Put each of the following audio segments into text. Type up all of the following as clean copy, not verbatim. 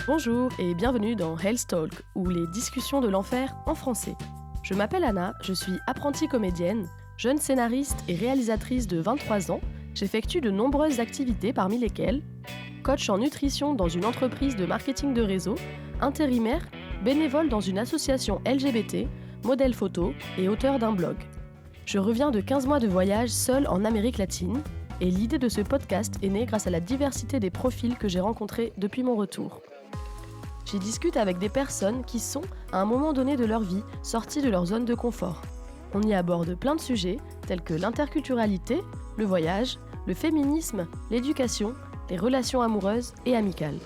Bonjour et bienvenue dans Hell's Talk, ou les discussions de l'enfer en français. Je m'appelle Anna, je suis apprentie comédienne, jeune scénariste et réalisatrice de 23 ans. J'effectue de nombreuses activités parmi lesquelles coach en nutrition dans une entreprise de marketing de réseau, intérimaire, bénévole dans une association LGBT, modèle photo et auteur d'un blog. Je reviens de 15 mois de voyage seule en Amérique latine et l'idée de ce podcast est née grâce à la diversité des profils que j'ai rencontrés depuis mon retour. J'y discute avec des personnes qui sont, à un moment donné de leur vie, sorties de leur zone de confort. On y aborde plein de sujets tels que l'interculturalité, le voyage, le féminisme, l'éducation, les relations amoureuses et amicales,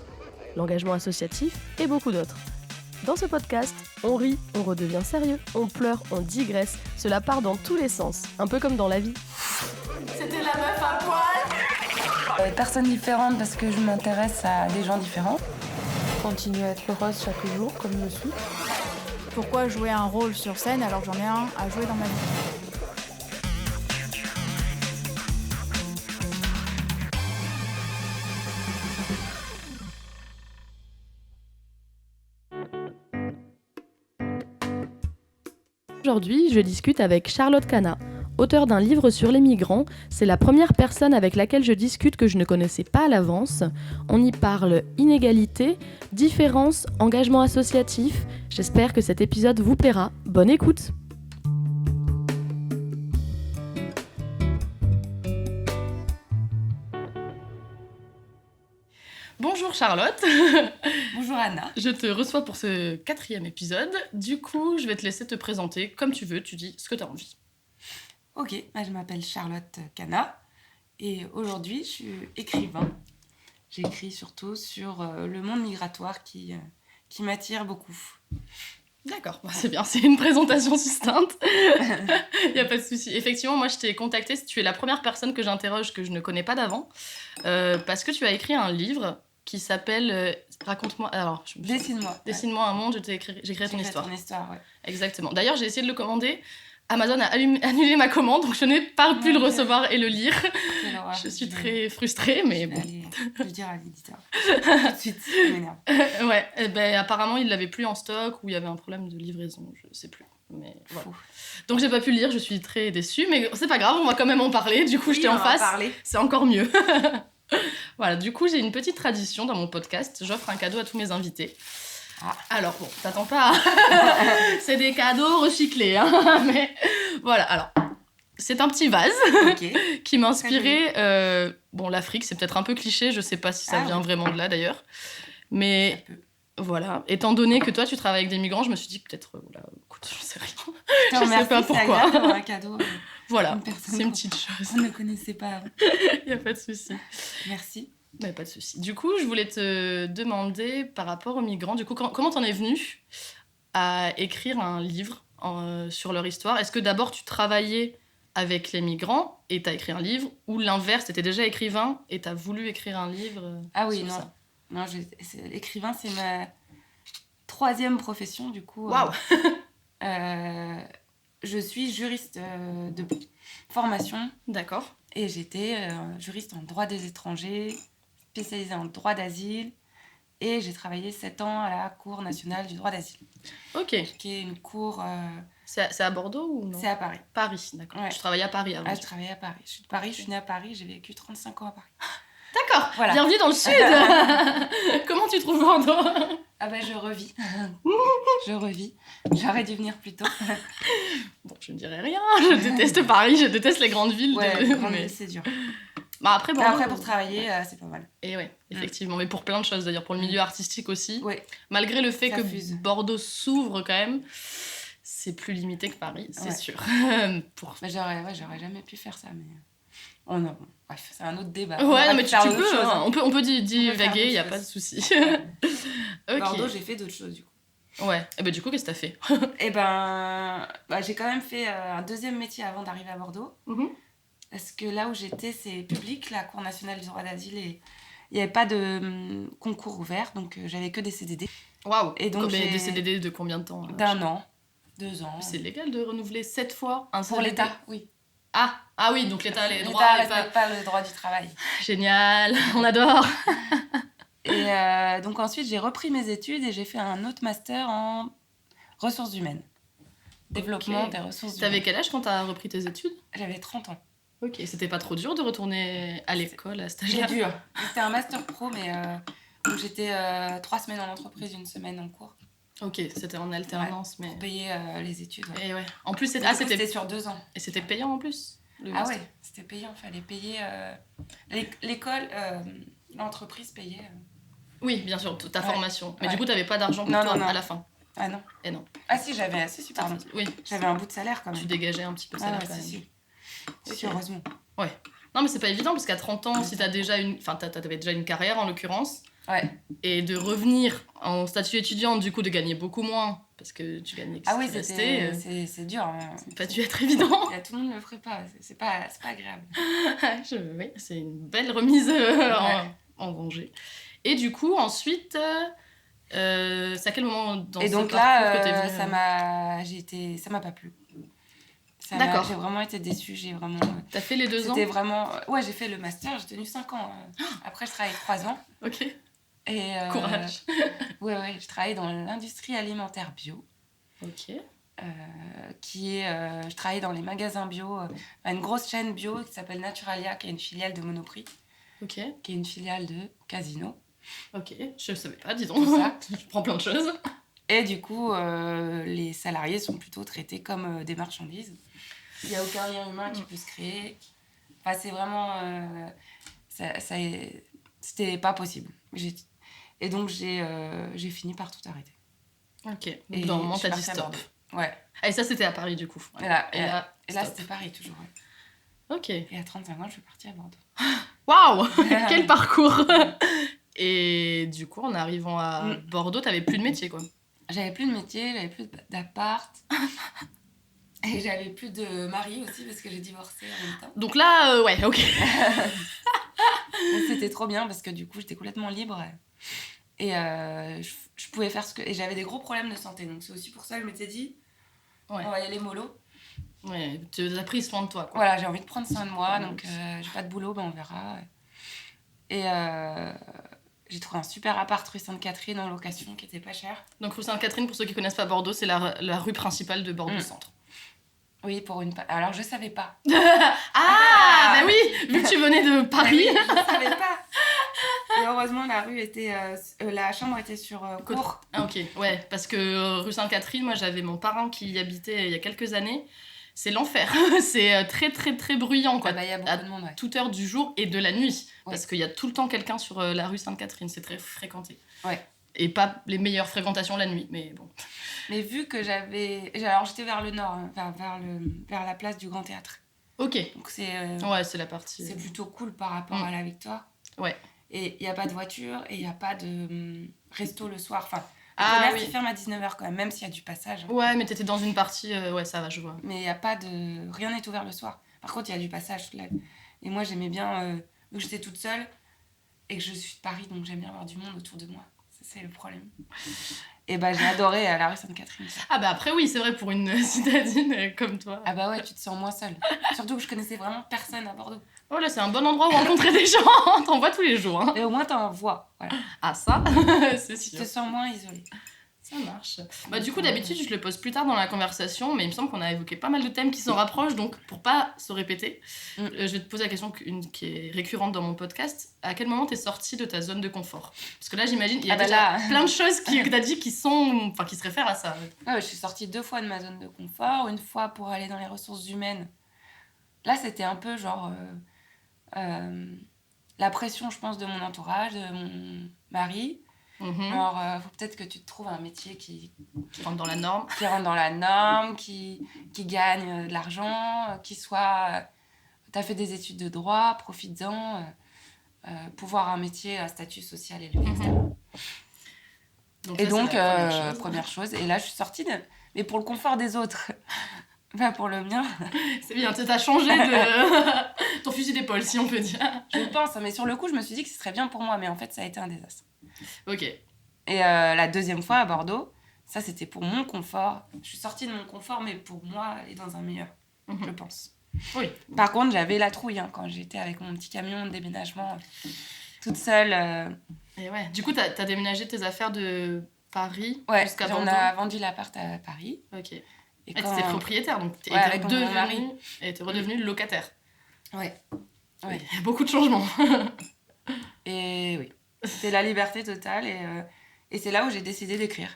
l'engagement associatif et beaucoup d'autres. Dans ce podcast, on rit, on redevient sérieux, on pleure, on digresse, cela part dans tous les sens, un peu comme dans la vie. C'était la meuf à poil. Personnes différentes parce que je m'intéresse à des gens différents. Continuer à être heureuse chaque jour comme je suis. Pourquoi jouer un rôle sur scène alors que j'en ai un à jouer dans ma vie? Aujourd'hui, je discute avec Charlotte Cana, auteure d'un livre sur les migrants. C'est la première personne avec laquelle je discute que je ne connaissais pas à l'avance. On y parle inégalité, différence, engagement associatif. J'espère que cet épisode vous plaira. Bonne écoute! Bonjour Charlotte. Bonjour Anna. Je te reçois pour ce 4e épisode. Du coup, je vais te laisser te présenter comme tu veux. Tu dis ce que tu as envie. Ok, je m'appelle Charlotte Cana et aujourd'hui je suis écrivain. J'écris surtout sur le monde migratoire qui m'attire beaucoup. D'accord, c'est bien, c'est une présentation succincte. Il n'y a pas de souci. Effectivement, moi je t'ai contactée, tu es la première personne que j'interroge que je ne connais pas d'avant, parce que tu as écrit un livre qui s'appelle raconte-moi. Alors, Dessine-moi. Dessine-moi un monde, j'écris ton histoire. Ton histoire, ouais. Exactement. D'ailleurs, j'ai essayé de le commander. Amazon a annulé ma commande, donc je n'ai pas pu le recevoir et le lire. Je suis très frustrée, mais bon. Je vais dire à l'éditeur. Tout de suite, ça m'énerve. Ouais, apparemment, il l'avait plus en stock ou il y avait un problème de livraison, je sais plus. Mais voilà. Fou. Donc j'ai pas pu le lire, je suis très déçue, mais c'est pas grave, on va quand même en parler. Du coup, Oui, j'étais en face, parler. c'est encore mieux. Voilà, du coup, j'ai une petite tradition dans mon podcast, j'offre un cadeau à tous mes invités. Ah. Alors bon, t'attends pas, c'est des cadeaux recyclés, hein. Mais voilà, alors, c'est un petit vase qui m'a inspiré, l'Afrique, c'est peut-être un peu cliché, je sais pas si ça vient vraiment de là d'ailleurs, mais voilà, étant donné que toi tu travailles avec des migrants, je me suis dit peut-être, écoute, je sais rien, je sais pas pourquoi. C'est un cadeau. Voilà, c'est une petite chose. On ne connaissait pas avant. Il n'y a pas de souci. Merci. Mais pas de souci. Du coup, je voulais te demander par rapport aux migrants, du coup, comment t'en es venue à écrire un livre sur leur histoire? Est-ce que d'abord tu travaillais avec les migrants et t'as écrit un livre, ou l'inverse, t'étais déjà écrivain et t'as voulu écrire un livre sur ça? Non, l'écrivain, c'est ma 3e profession, du coup. Waouh. Je suis juriste de formation. D'accord. Et j'étais juriste en droit des étrangers, spécialisée en droit d'asile. Et j'ai travaillé 7 ans à la Cour nationale du droit d'asile. Ok. Qui est une cour... C'est à Bordeaux ou non? C'est à Paris. Paris, d'accord. Ouais. Tu travaillais à Paris avant? Je travaillais à Paris. Je suis de Paris, je suis née à Paris, j'ai vécu 35 ans à Paris. D'accord, voilà. Bienvenue dans le sud. Comment tu trouves Bordeaux? Ah ben je revis. Je revis. J'aurais dû venir plus tôt. Bon, je ne dirais rien. Je déteste Paris, je déteste les grandes villes. Ouais, les grandes villes, c'est dur. Bah après, Bordeaux, après, pour travailler, c'est pas mal. Et ouais, effectivement. Mais pour plein de choses, d'ailleurs, pour le milieu artistique aussi. Ouais. Malgré le fait Ça que fuse. Bordeaux s'ouvre quand même, c'est plus limité que Paris, c'est sûr. Mais j'aurais jamais pu faire ça, mais... Oh non, bref, c'est un autre débat. Ouais, non, mais tu peux, choses, hein. On peut divaguer, il n'y a pas de souci. Okay. Bordeaux, j'ai fait d'autres choses, du coup. Ouais, et du coup, qu'est-ce que t'as fait? J'ai quand même fait un 2e métier avant d'arriver à Bordeaux. Parce que là où j'étais, c'est public, la Cour nationale du droit d'asile, et il n'y avait pas de concours ouvert, donc j'avais que des CDD. Waouh. Et donc des CDD de combien de temps? D'1 an, 2 ans. C'est légal de renouveler 7 fois un CDD? Pour l'État, oui. Ah oui, donc l'État a les droits. L'État ne respecte pas le droit du travail. Génial, on adore. Et donc ensuite, j'ai repris mes études et j'ai fait un autre master en ressources humaines. Développement des ressources humaines. T'avais quel âge quand t'as repris tes études ? J'avais 30 ans. Ok, c'était pas trop dur de retourner à l'école à cet âge-là ? C'était dur. C'était un master pro, mais donc j'étais 3 semaines en entreprise, 1 semaine en cours. Ok, c'était en alternance, mais... Pour payer les études. Ouais. Et ouais. En plus, c'était sur 2 ans. Et c'était payant en plus Ah ouais, c'était payant. Fallait payer... L'école, l'entreprise payait... Oui, bien sûr, ta formation. Mais du coup, t'avais pas d'argent pour toi à la fin. Ah non. Et non. Ah si, j'avais... pardon. Oui. J'avais un bout de salaire quand même. Tu dégageais un petit peu de salaire quand même. Si, heureusement. Ouais. Non, mais c'est pas évident parce qu'à 30 ans, si t'as déjà une... Enfin, t'avais déjà une carrière en l'occurrence. Ouais. Et de revenir en statut étudiante, du coup, de gagner beaucoup moins parce que tu gagnais que oui, c'est dur. C'est pas dû être évident. Tout le monde ne le ferait pas. C'est pas agréable. Oui, c'est une belle remise en rangée. Et du coup, ensuite, c'est à quel moment dans ce parcours que t'es venue ça m'a pas plu. D'accord. J'ai vraiment été déçue. T'as fait les 2 ans ? C'était vraiment... Ouais, j'ai fait le master, j'ai tenu 5 ans. Après, je travaillais 3 ans. Ok. Et, courage. Ouais, je travaillais dans l'industrie alimentaire bio. Ok. Je travaillais dans les magasins bio, une grosse chaîne bio qui s'appelle Naturalia, qui est une filiale de Monoprix. Ok. Qui est une filiale de Casino. Ok, je savais pas, dis donc. Tout ça. Je prends plein de choses. Et du coup, les salariés sont plutôt traités comme des marchandises. Il n'y a aucun lien humain qui peut se créer. Enfin, c'est vraiment... c'était pas possible. Et donc, j'ai fini par tout arrêter. Ok, donc dans le moment, t'as dit stop. Ouais. Et ça, c'était à Paris, du coup. Ouais. Et là, c'était Paris, toujours. Ouais. Ok. Et à 35 ans, je suis partie à Bordeaux. Waouh. Quel parcours. Et du coup, en arrivant à Bordeaux, t'avais plus de métier, quoi. J'avais plus de métier, j'avais plus d'appart. Et j'avais plus de mari aussi, parce que j'ai divorcé en même temps. Donc là, ouais, ok. C'était trop bien, parce que du coup, j'étais complètement libre. Et je pouvais faire ce que... Et j'avais des gros problèmes de santé. Donc c'est aussi pour ça que je m'étais dit, on va y aller mollo. Ouais, tu as pris soin de toi, quoi. Voilà, j'ai envie de prendre soin de moi. Donc j'ai pas de boulot, on verra. Et j'ai trouvé un super appart rue Sainte-Catherine en location qui était pas cher. Donc rue Sainte-Catherine, pour ceux qui connaissent pas Bordeaux, c'est la rue principale de Bordeaux-Centre. Oui, alors je savais pas. Bah oui, vu que tu venais de Paris. Oui, je savais pas. Et heureusement, la chambre était sur cours. Ah ok, ouais, parce que rue Sainte-Catherine, moi j'avais mon parrain qui y habitait il y a quelques années. C'est l'enfer. C'est très très très bruyant, quoi. Y a beaucoup de monde, toute heure du jour et de la nuit. Ouais. Parce qu'il y a tout le temps quelqu'un sur la rue Sainte-Catherine. C'est très fréquenté. Ouais. Et pas les meilleures fréquentations la nuit, mais bon. Mais vu que alors j'étais vers le nord, vers la place du Grand Théâtre. Ok. Donc c'est la partie... C'est plutôt cool par rapport à la Victoire. Ouais. Et il n'y a pas de voiture et il n'y a pas de resto le soir. Enfin, le commerce, il ferme à 19h quand même s'il y a du passage. Ouais, mais t'étais dans une partie... ouais, ça va, je vois. Mais il n'y a pas de... Rien n'est ouvert le soir. Par contre, il y a du passage. Et moi, j'aimais bien... Donc j'étais toute seule et que je suis de Paris, donc j'aime bien avoir du monde autour de moi. C'est le problème. Et j'ai adoré la rue Sainte-Catherine. Après oui, c'est vrai, pour une citadine comme toi. Ouais, tu te sens moins seule. Surtout que je connaissais vraiment personne à Bordeaux. Oh là, c'est un bon endroit où rencontrer des gens. T'en vois tous les jours. Hein. Et au moins, t'en vois. Voilà. Ah ça, c'est sûr. Tu te sens moins isolée. Ça marche. Du coup, d'habitude, je le pose plus tard dans la conversation, mais il me semble qu'on a évoqué pas mal de thèmes qui s'en rapprochent, donc pour pas se répéter, je vais te poser la question qui est récurrente dans mon podcast. À quel moment t'es sortie de ta zone de confort ? Parce que là, j'imagine, il y a plein de choses que t'as dit qui se réfèrent à ça. Ouais, je suis sortie 2 fois de ma zone de confort, une fois pour aller dans les ressources humaines. Là, c'était un peu genre la pression, je pense, de mon entourage, de mon mari. Genre, faut peut-être que tu te trouves un métier qui rentre dans la norme. Qui rentre dans la norme, qui gagne de l'argent, qui soit... T'as fait des études de droit, profites-en, pouvoir un métier à statut social élevé, etc. Donc, première chose. Et là, je suis sortie, mais pour le confort des autres. Pas pour le mien. C'est bien, t'as changé de ton fusil d'épaule, si on peut dire. Je pense, mais sur le coup, je me suis dit que ce serait bien pour moi, mais en fait, ça a été un désastre. Ok. Et la deuxième fois à Bordeaux, ça c'était pour mon confort. Je suis sortie de mon confort, mais pour moi, aller dans un meilleur, je pense. Oui. Par contre, j'avais la trouille quand j'étais avec mon petit camion de déménagement, toute seule. Et ouais. Du coup, t'as déménagé tes affaires de Paris Ouais, jusqu'à on Bordeaux. a vendu l'appart à Paris. Ok. Et Et t'étais propriétaire, donc t'es avec mon mari. Et t'es redevenue locataire. Ouais. Il y a beaucoup de changements. Et oui, c'était la liberté totale et c'est là où j'ai décidé d'écrire.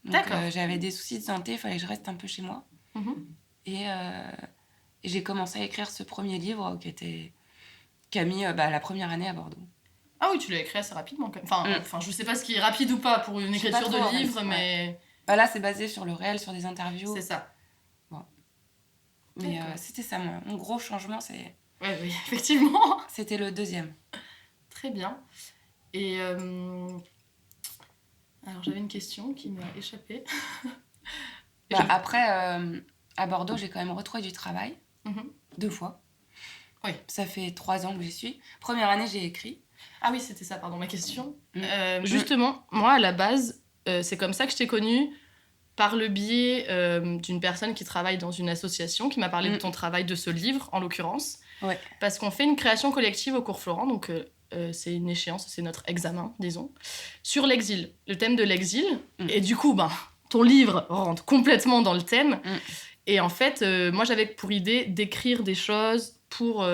Donc j'avais des soucis de santé, il fallait que je reste un peu chez moi. Et j'ai commencé à écrire ce premier livre qui a mis la première année à Bordeaux. Ah oui, tu l'as écrit assez rapidement quand même. Enfin, je sais pas ce qui est rapide ou pas pour une écriture de livre, mais... Là, c'est basé sur le réel, sur des interviews. C'est ça. Bon. Mais c'était ça, mon gros changement, c'est... Oui, effectivement. C'était le deuxième. Très bien. Et alors, j'avais une question qui m'a échappé. Après, à Bordeaux, j'ai quand même retrouvé du travail. 2 fois. Oui. Ça fait 3 ans que j'y suis. Première année, j'ai écrit. Ah oui, c'était ça, pardon, ma question. Justement, moi, à la base, c'est comme ça que je t'ai connue, par le biais d'une personne qui travaille dans une association, qui m'a parlé de ton travail, de ce livre, en l'occurrence. Ouais. Parce qu'on fait une création collective au cours Florent, donc c'est une échéance, c'est notre examen, disons, sur l'exil, le thème de l'exil. Et du coup, ton livre rentre complètement dans le thème. Et en fait, moi, j'avais pour idée d'écrire des choses pour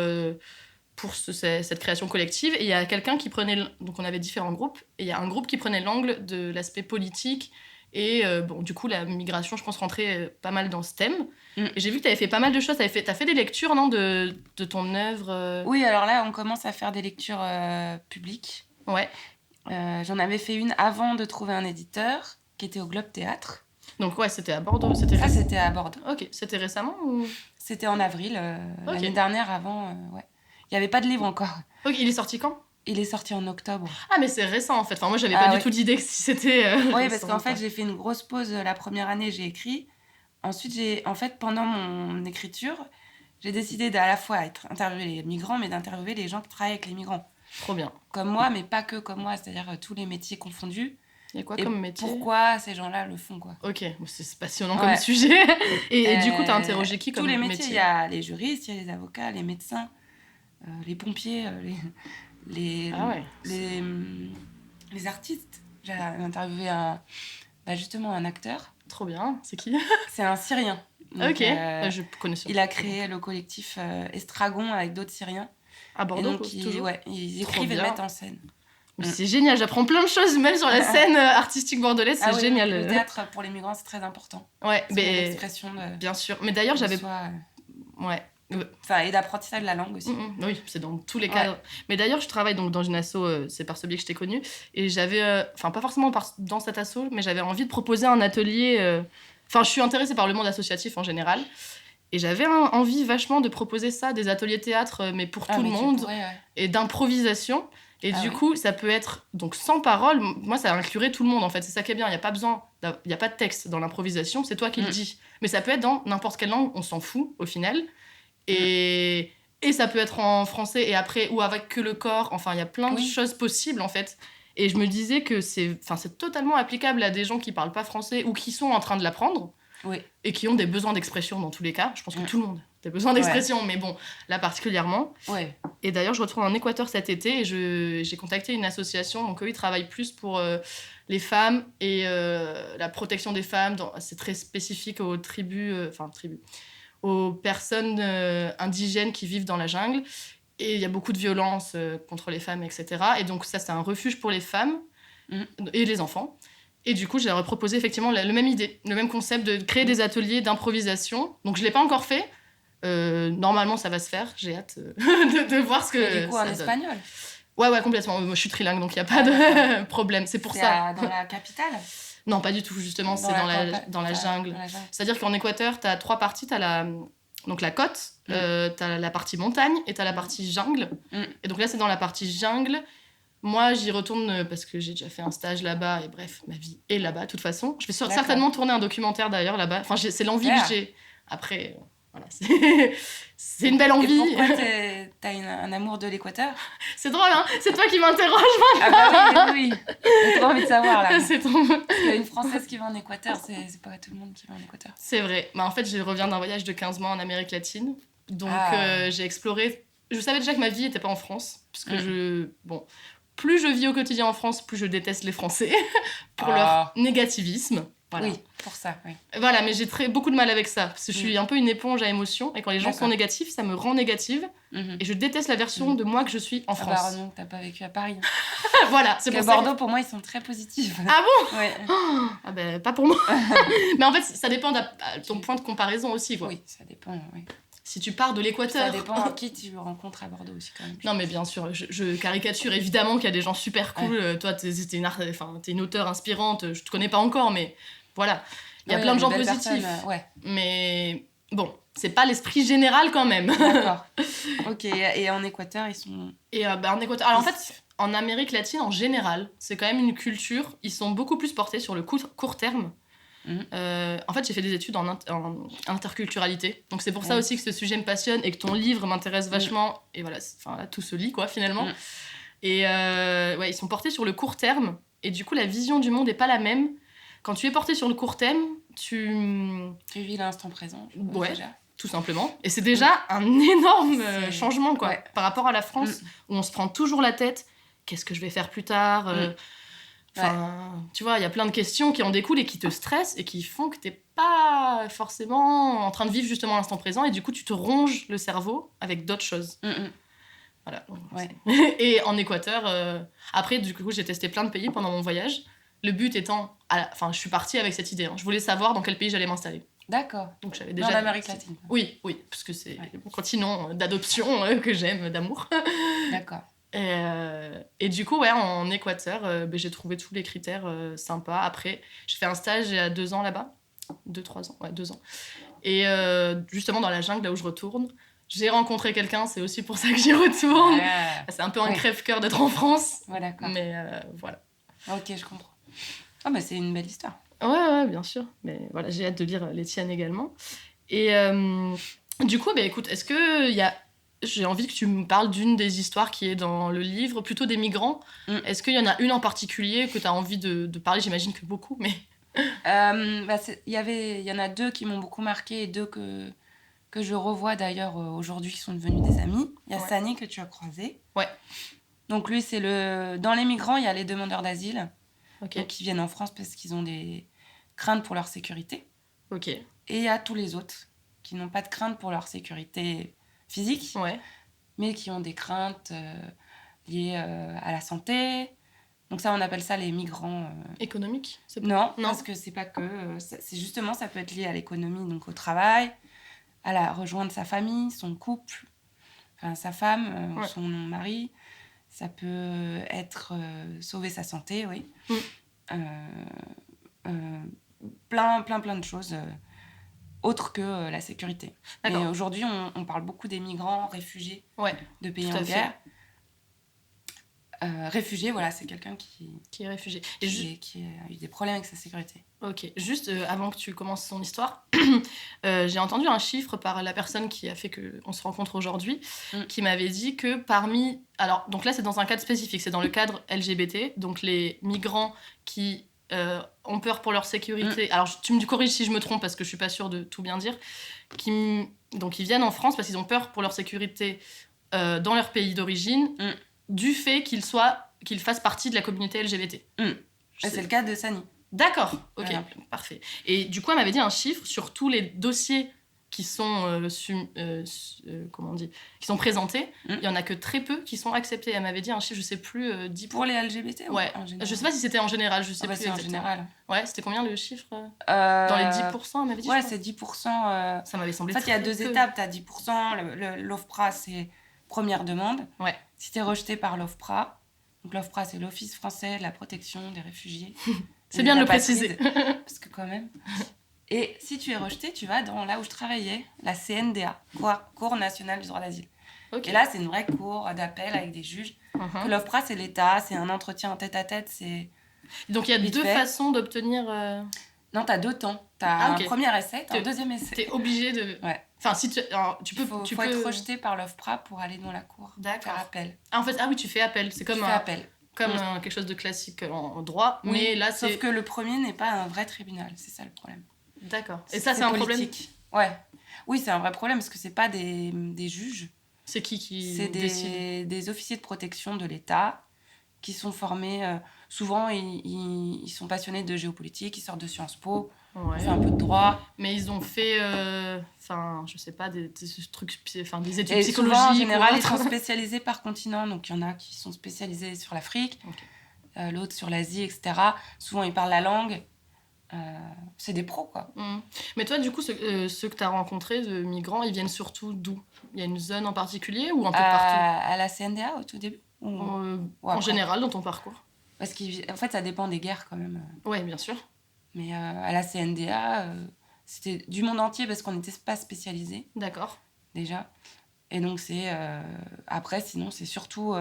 cette création collective. Et il y a quelqu'un qui prenait... Donc, on avait différents groupes. Et il y a un groupe qui prenait l'angle de l'aspect politique. Et du coup, la migration, je pense, rentrait pas mal dans ce thème. Et j'ai vu que tu avais fait pas mal de choses. T'as fait des lectures, non, de ton œuvre Oui, alors là, on commence à faire des lectures publiques. Ouais. J'en avais fait une avant de trouver un éditeur, qui était au Globe Théâtre. Donc, ouais, c'était à Bordeaux. C'était à Bordeaux. Ok. C'était récemment ou... C'était en avril, l'année dernière, avant. Ouais. Il n'y avait pas de livre encore. Ok, il est sorti quand ? Il est sorti en octobre. Ah, mais c'est récent, en fait. Enfin, moi, j'avais pas du tout d'idée que si c'était... Oui, parce qu'en fait, j'ai fait une grosse pause la première année, j'ai écrit. Ensuite, pendant mon écriture, j'ai décidé à la fois interviewer les migrants, mais d'interviewer les gens qui travaillent avec les migrants. Trop bien. Comme moi, mais pas que comme moi, c'est-à-dire tous les métiers confondus. Il y a quoi comme métier ? Pourquoi ces gens-là le font, quoi. Ok, c'est passionnant comme sujet. Et du coup, t'as interrogé qui comme métier ? Tous les métiers, il y a les juristes, il y a les avocats, les médecins, les pompiers, les artistes. J'ai interviewé justement un acteur. Trop bien, c'est qui ? C'est un Syrien. Donc, ok, je connais ça. Il a créé le collectif Estragon avec d'autres Syriens. À Bordeaux, et donc, ils écrivent et mettent en scène. C'est génial, j'apprends plein de choses, même sur la scène artistique bordelaise, c'est génial. Le théâtre pour les migrants, c'est très important. Ouais, mais l'expression de... Bien sûr, mais d'ailleurs, j'avais... Ouais. Enfin, et d'apprentissage de la langue aussi. Oui, c'est dans tous les cas. Mais d'ailleurs, je travaille donc dans une asso, c'est par ce biais que je t'ai connue, et j'avais, enfin pas forcément dans cette asso, mais j'avais envie de proposer un atelier... Enfin, je suis intéressée par le monde associatif en général, et j'avais envie vachement de proposer ça, des ateliers théâtre, mais pour tout le monde, et d'improvisation. Et du coup, ça peut être donc sans parole. Moi, ça inclurait tout le monde, en fait. C'est ça qui est bien. Il n'y a pas besoin... Il n'y a pas de texte dans l'improvisation. C'est toi qui le dis. Mais ça peut être dans n'importe quelle langue. On s'en fout, au final. Et ça peut être en français et après... Ou avec que le corps. Enfin, il y a plein de choses possibles, en fait. Et je me disais que c'est totalement applicable à des gens qui ne parlent pas français ou qui sont en train de l'apprendre. Et qui ont des besoins d'expression dans tous les cas. Je pense que tout le monde a des besoins d'expression, mais bon, là particulièrement. Et d'ailleurs, je retourne en Équateur cet été et j'ai contacté une association. Donc eux, ils travaillent plus pour les femmes et la protection des femmes. C'est très spécifique aux aux personnes indigènes qui vivent dans la jungle. Et il y a beaucoup de violences contre les femmes, etc. Et donc ça, c'est un refuge pour les femmes et les enfants. Et du coup, j'ai proposé effectivement la même idée, le même concept de créer des ateliers d'improvisation. Donc, je ne l'ai pas encore fait. Normalement, ça va se faire. J'ai hâte de voir ce que et du coup, en espagnol. Ouais, complètement. Moi, je suis trilingue, donc il n'y a pas de problème. C'est pour ça. Dans la capitale ? Non, pas du tout. Justement, c'est dans la jungle. C'est-à-dire qu'en Équateur, tu as 3 parties. Tu as la côte, tu as la partie montagne et tu as la partie jungle. Et donc là, c'est dans la partie jungle. Moi, j'y retourne parce que j'ai déjà fait un stage là-bas et bref, ma vie est là-bas de toute façon. Je vais certainement tourner un documentaire d'ailleurs là-bas. Enfin, c'est l'envie que j'ai. Après, voilà, c'est une belle envie. Et pourquoi t'as un amour de l'Équateur ? C'est drôle, hein ? C'est toi qui m'interroges maintenant. Ah bah oui. J'ai trop envie de savoir là. C'est Parce qu'une Française qui va en Équateur, c'est pas tout le monde qui va en Équateur. C'est vrai. En fait, je reviens d'un voyage de 15 mois en Amérique latine. Donc, j'ai exploré... Je savais déjà que ma vie n'était pas en France. Parce que plus je vis au quotidien en France, plus je déteste les Français pour leur négativisme. Voilà. Oui, pour ça, oui. Voilà, mais j'ai beaucoup de mal avec ça, parce que je suis un peu une éponge à émotions, et quand les gens sont négatifs, ça me rend négative, et je déteste la version de moi que je suis en France. Bah, heureusement que t'as pas vécu à Paris. Voilà, c'est pour ça. Bordeaux, pour moi, ils sont très positifs. Ah bon? Ouais. Ah ben, pas pour moi. Mais en fait, ça dépend de ton point de comparaison aussi, quoi. Oui, ça dépend, oui. Si tu pars de l'Équateur... Ça dépend qui tu rencontres à Bordeaux aussi, quand même. Non, mais bien sûr, je caricature évidemment qu'il y a des gens super cool. Toi, t'es une auteure inspirante, je te connais pas encore, mais voilà. Il y a plein de gens positifs. Mais bon, c'est pas l'esprit général quand même. D'accord. Ok, et en Équateur, ils sont... En Équateur... Alors en fait, en Amérique latine, en général, c'est quand même une culture, ils sont beaucoup plus portés sur le court terme. En fait, j'ai fait des études en interculturalité. Donc c'est pour ça aussi que ce sujet me passionne et que ton livre m'intéresse vachement. Et voilà, tout se lit, quoi, finalement. Et ils sont portés sur le court terme. Et du coup, la vision du monde n'est pas la même. Quand tu es porté sur le court terme, tu vis l'instant présent. Ouais, déjà. Tout simplement. Et c'est déjà un énorme changement, quoi, par rapport à la France, où on se prend toujours la tête. Qu'est-ce que je vais faire plus tard tu vois, il y a plein de questions qui en découlent et qui te stressent et qui font que t'es pas forcément en train de vivre justement l'instant présent, et du coup, tu te ronges le cerveau avec d'autres choses. Voilà. Et en Équateur, après, du coup, j'ai testé plein de pays pendant mon voyage. Le but étant... je suis partie avec cette idée. Hein. Je voulais savoir dans quel pays j'allais m'installer. D'accord. Donc, j'avais déjà... Dans l'Amérique latine. Oui, parce que c'est mon continent d'adoption que j'aime, d'amour. D'accord. Et du coup, en Équateur, j'ai trouvé tous les critères sympas. Après, j'ai fait un stage il y a 2 ans là-bas. 2-3 ans, 2 ans. Et justement, dans la jungle, là où je retourne, j'ai rencontré quelqu'un, c'est aussi pour ça que j'y retourne. C'est un peu un crève-cœur d'être en France. Ouais, d'accord. Mais voilà. Ok, je comprends. Oh, bah, c'est une belle histoire. Ouais, bien sûr. Mais voilà, j'ai hâte de lire les tiennes également. Et du coup, écoute, est-ce qu'il y a... J'ai envie que tu me parles d'une des histoires qui est dans le livre, plutôt des migrants. Est-ce qu'il y en a une en particulier que tu as envie de parler? J'imagine que beaucoup, mais... Il y en a 2 qui m'ont beaucoup marqué, et 2 que je revois d'ailleurs aujourd'hui, qui sont devenus des amis. Il y a Sani, que tu as croisé. Ouais. Donc lui, c'est dans les migrants, il y a les demandeurs d'asile, donc, qui viennent en France parce qu'ils ont des craintes pour leur sécurité. Ok. Et il y a tous les autres qui n'ont pas de crainte pour leur sécurité physique, mais qui ont des craintes liées à la santé. Donc ça, on appelle ça les migrants... Économiques? Non, parce que c'est pas que... c'est justement, ça peut être lié à l'économie, donc au travail, à la rejoindre sa famille, son couple, enfin, sa femme, son mari. Ça peut être sauver sa santé, oui. Plein de choses autres que la sécurité. Mais aujourd'hui, on parle beaucoup des migrants, réfugiés de pays en guerre. Réfugié, voilà, c'est quelqu'un qui est réfugié. Qui a eu des problèmes avec sa sécurité. Ok, juste avant que tu commences son histoire, j'ai entendu un chiffre par la personne qui a fait qu'on se rencontre aujourd'hui, qui m'avait dit que parmi... Alors, donc là, c'est dans un cadre spécifique, c'est dans le cadre LGBT, donc les migrants qui ont peur pour leur sécurité... Alors, tu me corriges si je me trompe, parce que je suis pas sûre de tout bien dire. Donc, ils viennent en France parce qu'ils ont peur pour leur sécurité dans leur pays d'origine, du fait qu'ils fassent partie de la communauté LGBT. C'est le cas de Sani. D'accord, ok, parfait. Et du coup, elle m'avait dit un chiffre sur tous les dossiers qui sont, qui sont présentés. Il y en a que très peu qui sont acceptés. Elle m'avait dit un chiffre, je sais plus, 10... Pour les LGBT? Ouais, je sais pas si c'était en général, je sais plus c'est en général. Ouais, c'était combien le chiffre? Dans les 10%, elle m'avait dit? Ouais, c'est 10%. Ça m'avait semblé. En fait, il y a 2 étapes. T'as 10%, l'OFPRA, c'est première demande. Ouais. Si t'es rejeté par l'OFPRA, donc l'OFPRA, c'est l'Office français de la protection des réfugiés. C'est bien de le préciser. Parce que quand même. Et si tu es rejeté, tu vas dans là où je travaillais, la CNDA, Cour nationale du droit d'asile. Et là, c'est une vraie cour d'appel avec des juges. Que l'OFPRA, c'est l'État, c'est un entretien en tête-à-tête. Donc il y a 2 façons d'obtenir... Non, t'as 2 temps. T'as un premier essai, t'as un deuxième essai. T'es obligé de... Ouais. Enfin, si tu peux... Il faut être rejeté par l'OFPRA pour aller dans la cour. D'accord. Faire appel. En fait, oui, tu fais appel. C'est comme appel. Comme quelque chose de classique en droit, mais là, c'est... Sauf que le premier n'est pas un vrai tribunal, c'est ça le problème. D'accord. Et ça, c'est un problème? Ouais. Oui, c'est un vrai problème, parce que c'est pas des juges. C'est qui C'est décide? des officiers de protection de l'État qui sont formés. Souvent, ils sont passionnés de géopolitique, ils sortent de Sciences Po, Ouais. ils font un peu de droit. Mais ils ont fait, je sais pas, des trucs, des études Et psychologiques. souvent, en général, ou ils sont autre. spécialisés par continent. Donc, il y en a qui sont spécialisés sur l'Afrique, Ok. l'autre sur l'Asie, etc. Souvent, ils parlent la langue. C'est des pros, quoi. Mais toi, du coup, ceux que tu as rencontrés de migrants, ils viennent surtout d'où ? Il y a une zone en particulier ou un peu partout ? À la CNDA, au tout début ou En après général, dans ton parcours ? Parce qu'en fait, ça dépend des guerres, quand même. Ouais, bien sûr. Mais à la CNDA, c'était du monde entier parce qu'on n'était pas spécialisés, D'accord. déjà. Et donc, après, sinon, c'est surtout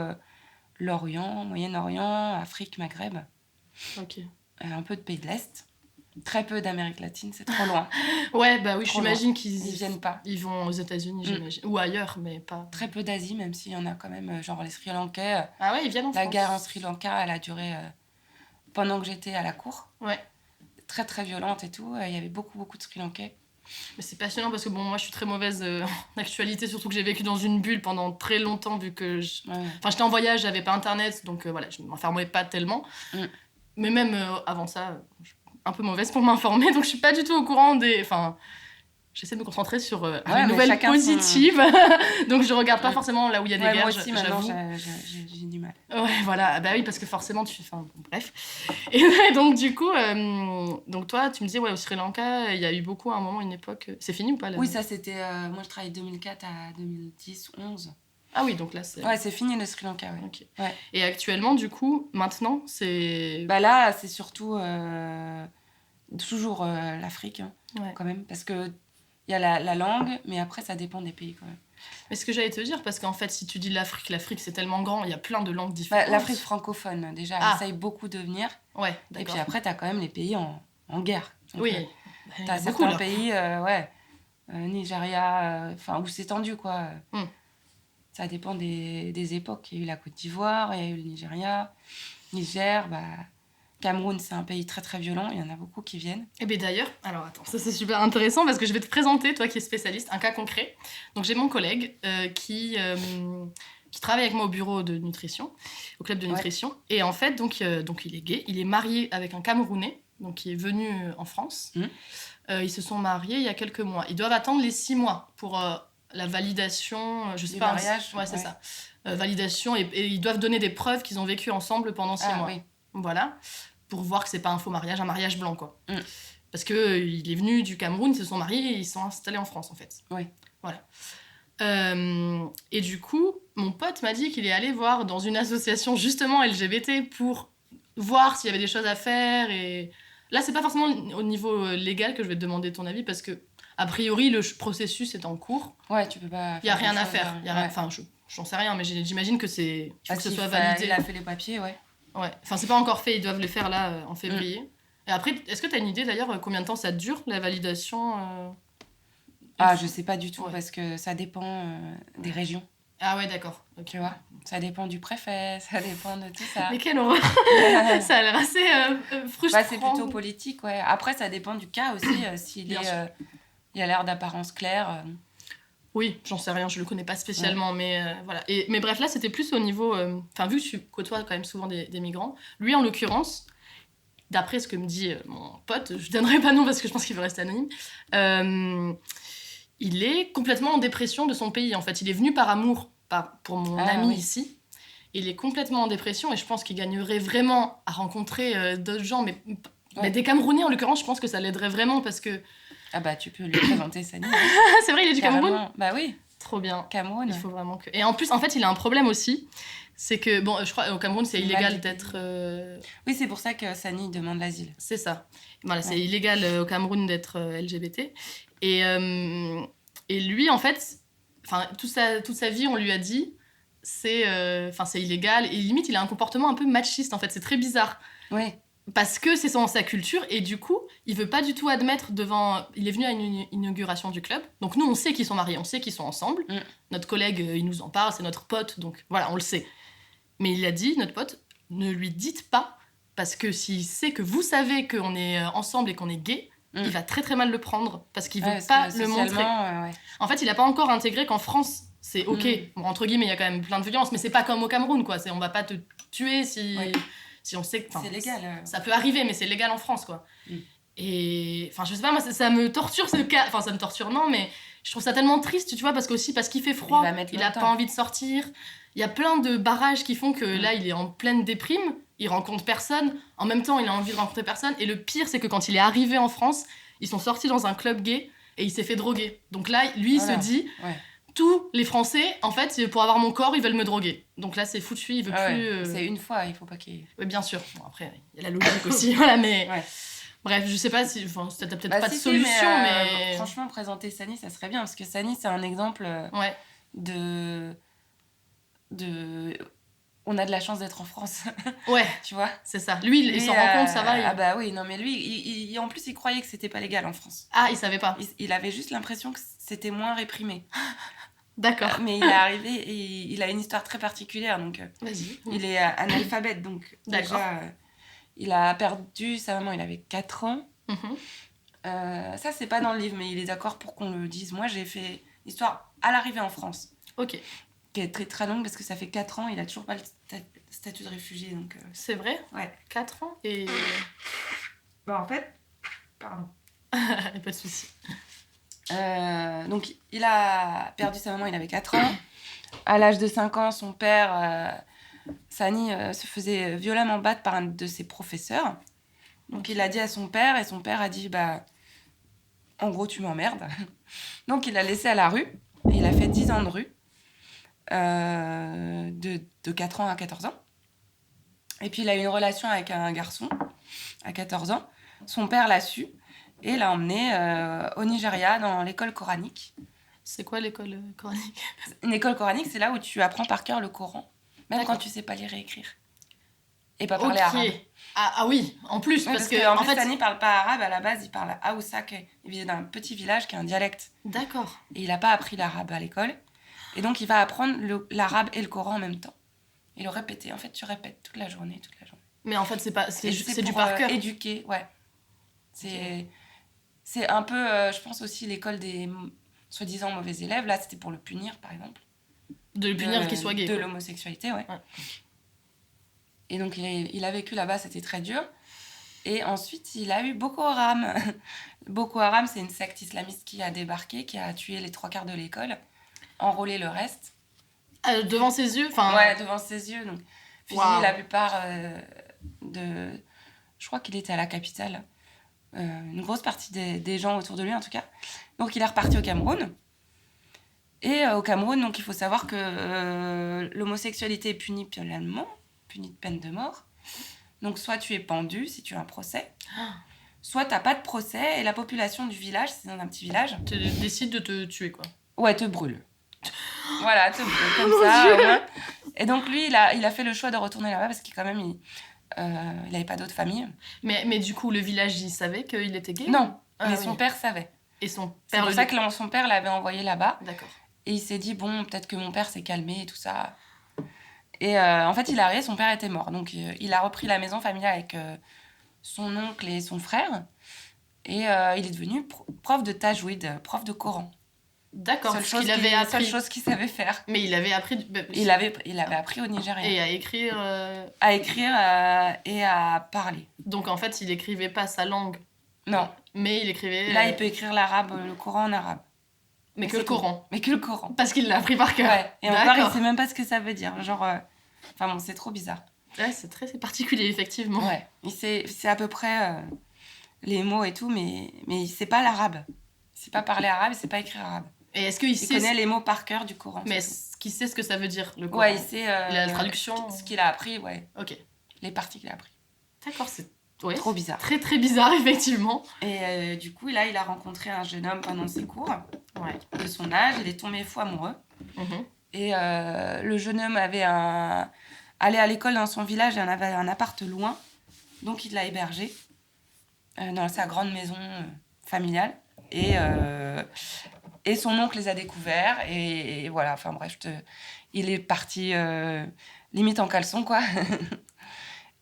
l'Orient, Moyen-Orient, Afrique, Maghreb. Ok. Un peu de pays de l'Est. Très peu d'Amérique latine, c'est trop loin. Ouais, bah oui, Trop j'imagine Ils qu'ils viennent pas. Ils vont aux États-Unis, j'imagine. Ou ailleurs, mais pas. Très peu d'Asie, même s'il y en a quand même, genre les Sri Lankais. Ah ouais, ils viennent en La France. guerre en Sri Lanka, elle a duré pendant que j'étais à la cour. Ouais. Très, très violente et tout. Il y avait beaucoup, beaucoup de Sri Lankais. Mais c'est passionnant parce que bon, moi je suis très mauvaise en actualité, surtout que j'ai vécu dans une bulle pendant très longtemps vu que j'étais en voyage, j'avais pas internet, donc voilà, je m'informais pas tellement. Mais même avant ça, je suis un peu mauvaise pour m'informer, donc je suis pas du tout au courant des. Enfin, j'essaie de me concentrer sur les nouvelles positives, donc je regarde pas forcément là où il y a des guerres. Moi aussi, maintenant, j'ai du mal. Ouais, voilà, bah oui, parce que forcément, bref. Et donc, du coup, donc toi, tu me disais, ouais, au Sri Lanka, il y a eu beaucoup à un moment, une époque. C'est fini ou pas là ? Oui, ça c'était. Moi, je travaillais de 2004 à 2010, 11. Ah oui, donc là, c'est. Ouais, c'est fini le Sri Lanka, ouais. Ok. Ouais. Et actuellement, du coup, maintenant, c'est. Bah là, c'est surtout. Toujours l'Afrique, hein, quand même. Parce qu'il y a la langue, mais après, ça dépend des pays, quand même. Mais ce que j'allais te dire, parce qu'en fait, si tu dis l'Afrique c'est tellement grand, il y a plein de langues différentes. L'Afrique francophone, déjà, elle essaye beaucoup de venir. Ouais, d'accord. Et puis après, t'as quand même les pays en guerre. Donc, oui. T'as certains pays, Nigeria, où c'est tendu, quoi. Ça dépend des époques. Il y a eu la Côte d'Ivoire, il y a eu le Nigeria, Niger, Cameroun, c'est un pays très très violent, il y en a beaucoup qui viennent. Et bien d'ailleurs, alors attends, ça c'est super intéressant parce que je vais te présenter, toi qui es spécialiste, un cas concret. Donc j'ai mon collègue qui travaille avec moi au bureau de nutrition, au club de nutrition. Et en fait, donc il est gay, il est marié avec un Camerounais, donc qui est venu en France. Ils se sont mariés il y a quelques mois. Ils doivent attendre les 6 mois pour la validation, je sais pas. Mariage. Ouais, c'est ça. Validation et ils doivent donner des preuves qu'ils ont vécu ensemble pendant 6 mois. Oui. Voilà, pour voir que c'est pas un faux mariage, un mariage blanc, quoi. Parce qu'il est venu du Cameroun, ils se sont mariés et ils sont installés en France, en fait. Oui. Voilà. Et du coup, mon pote m'a dit qu'il est allé voir dans une association justement LGBT pour voir s'il y avait des choses à faire. Et là, c'est pas forcément au niveau légal que je vais te demander ton avis parce que, a priori, le processus est en cours. Ouais, tu peux pas. Il y a rien à faire. Enfin, j'en sais rien, mais j'imagine que il faut que ce soit validé. Il a fait les papiers, ouais. Ouais, enfin c'est pas encore fait, ils doivent le faire là en février. Et après, est-ce que tu as une idée d'ailleurs combien de temps ça dure la validation Je sais pas du tout parce que ça dépend des régions. Ah ouais, d'accord. Okay. Tu vois, ça dépend du préfet, ça dépend de tout ça. Mais quelle horreur. Ça a l'air assez frustrant. C'est plutôt politique, ouais. Après, ça dépend du cas aussi, s'il y a l'air d'apparence claire. Oui, j'en sais rien, je le connais pas spécialement, mais voilà. Mais bref, là, c'était plus au niveau... vu que tu côtoies quand même souvent des migrants, lui, en l'occurrence, d'après ce que me dit mon pote, je donnerai pas nom parce que je pense qu'il veut rester anonyme, il est complètement en dépression de son pays, en fait. Il est venu par amour pour mon ami ici. Il est complètement en dépression et je pense qu'il gagnerait vraiment à rencontrer d'autres gens, mais des Camerounais, en l'occurrence, je pense que ça l'aiderait vraiment parce que... tu peux lui présenter Sani. C'est vrai, il est du Cameroun ? Bah oui. Trop bien. Cameroun. Il faut vraiment que... Et en plus, en fait, il a un problème aussi. C'est que, je crois, au Cameroun, c'est illégal d'être... Oui, c'est pour ça que Sani demande l'asile. C'est ça. Voilà, c'est illégal au Cameroun d'être LGBT. Et lui, en fait, toute sa vie, on lui a dit, c'est illégal. Et limite, il a un comportement un peu machiste, en fait. C'est très bizarre. Oui. Parce que c'est sa culture, et du coup, il veut pas du tout admettre devant... Il est venu à une inauguration du club, donc nous, on sait qu'ils sont mariés, on sait qu'ils sont ensemble. Notre collègue, il nous en parle, c'est notre pote, donc voilà, on le sait. Mais il a dit, notre pote, ne lui dites pas, parce que s'il sait que vous savez qu'on est ensemble et qu'on est gay, il va très très mal le prendre, parce qu'il veut pas le montrer. En fait, il a pas encore intégré qu'en France, c'est ok. Bon, entre guillemets, il y a quand même plein de violence, mais c'est pas comme au Cameroun, quoi. On va pas te tuer si on sait que... C'est légal. Ça peut arriver, mais c'est légal en France, quoi. Et... Enfin, je sais pas, moi, ça me torture, ce cas... Enfin, ça me torture, non, mais je trouve ça tellement triste, tu vois, parce qu'il fait froid, il a pas envie de sortir. Il y a plein de barrages qui font que là, il est en pleine déprime, il rencontre personne, en même temps, il a envie de rencontrer personne, et le pire, c'est que quand il est arrivé en France, ils sont sortis dans un club gay, et il s'est fait droguer. Donc là, lui, il se dit... Tous les Français, en fait, pour avoir mon corps, ils veulent me droguer. Donc là, c'est foutu, il veut plus... C'est une fois, il faut pas qu'il... Oui, bien sûr. Bon, après, il y a la logique aussi, voilà, mais... Bref, je sais pas si... Enfin, t'as peut-être pas de solution, mais... Franchement, présenter Sani, ça serait bien, parce que Sani, c'est un exemple de... On a de la chance d'être en France. Ouais, tu vois, c'est ça. Lui, il s'en rend compte, ça va. Ah bah oui, non, mais lui, en plus, il croyait que c'était pas légal en France. Ah, il savait pas. Il avait juste l'impression que c'était moins réprimé. D'accord. Mais il est arrivé et il a une histoire très particulière, donc vas-y. Il est analphabète, donc déjà, il a perdu sa maman, il avait 4 ans. Ça, c'est pas dans le livre, mais il est d'accord pour qu'on le dise. Moi, j'ai fait l'histoire à l'arrivée en France. Ok. Qui est très très longue parce que ça fait 4 ans, il a toujours pas le statut de réfugié. Donc, c'est vrai ? Ouais. 4 ans et... Bah, en fait... Pardon. Pas de souci. Donc, il a perdu sa maman, il avait 4 ans. À l'âge de 5 ans, son père, Sani, se faisait violemment battre par un de ses professeurs. Donc, il l'a dit à son père, et son père a dit, bah, en gros, tu m'emmerdes. Donc, il l'a laissé à la rue, et il a fait 10 ans de rue, de 4 ans à 14 ans. Et puis, il a eu une relation avec un garçon, à 14 ans. Son père l'a su, et l'a emmené au Nigeria, dans l'école coranique. C'est quoi l'école coranique ? Une école coranique, c'est là où tu apprends par cœur le Coran, même quand tu sais pas lire et écrire. Et pas parler arabe. Ah oui, en plus, parce que en fait, Sani parle pas arabe, à la base, il parle Haoussa, il vient d'un petit village qui a un dialecte. D'accord. Et il a pas appris l'arabe à l'école. Et donc, il va apprendre l'arabe et le Coran en même temps. Et le répéter. En fait, tu répètes toute la journée. Mais en fait, c'est du pour par cœur. Éduquer, ouais. C'est un peu, je pense aussi, l'école des soi-disant mauvais élèves. Là, c'était pour le punir, par exemple. De le punir qu'il soit gay. De l'homosexualité, ouais. Et donc, il a vécu là-bas, c'était très dur. Et ensuite, il a eu Boko Haram. Boko Haram, c'est une secte islamiste qui a débarqué, qui a tué les 3/4 de l'école, enrôlé le reste. Devant ses yeux Ouais, devant ses yeux. Donc, fusillé la plupart de... Je crois qu'il était à la capitale. Une grosse partie des gens autour de lui, en tout cas. Donc, il est reparti au Cameroun. Et au Cameroun, donc, il faut savoir que l'homosexualité est punie violemment, punie de peine de mort. Donc, soit tu es pendu si tu as un procès, soit tu n'as pas de procès et la population du village, c'est dans un petit village... décide de te tuer, quoi. Ouais, te brûle. Voilà, te brûle, comme ça. Et donc, lui, il a fait le choix de retourner là-bas parce qu'il quand même... il n'avait pas d'autre famille. Mais du coup, le village, il savait qu'il était gay ? Non, mais son père savait. Et son père... C'est pour ça que son père l'avait envoyé là-bas. D'accord. Et il s'est dit, bon, peut-être que mon père s'est calmé et tout ça. Et en fait, il est arrivé, son père était mort. Donc, il a repris la maison familiale avec son oncle et son frère. Et il est devenu prof de tajwid, prof de Coran. D'accord, seule chose qu'il savait faire. Mais il avait appris... Il avait appris au Nigeria. Et à écrire... À écrire et à parler. Donc, en fait, il écrivait pas sa langue. Non. Mais il écrivait... Là, il peut écrire l'arabe, le Coran en arabe. Mais que le Coran. Mais que le Coran. Parce qu'il l'a appris par cœur. Ouais. Et encore, il sait même pas ce que ça veut dire. Genre... Enfin bon, c'est trop bizarre. Ouais, c'est très particulier, effectivement. Ouais. Il sait à peu près les mots et tout, mais il sait pas l'arabe. Il sait pas parler arabe, il sait pas écrire arabe. Et est-ce qu'il connaît les mots par cœur du Coran. Mais est-ce qu'il sait ce que ça veut dire, le Coran ? Ouais, il sait... il a la traduction. Ce qu'il a appris, ouais. Ok. Les parties qu'il a appris. D'accord, c'est... Ouais. Trop bizarre. Très, très bizarre, effectivement. Et du coup, là, il a rencontré un jeune homme pendant ses cours, de son âge. Il est tombé fou amoureux. Et le jeune homme allait à l'école dans son village et en avait un appart loin. Donc, il l'a hébergé dans sa grande maison familiale. Et son oncle les a découverts. Et voilà, enfin bref, il est parti limite en caleçon, quoi.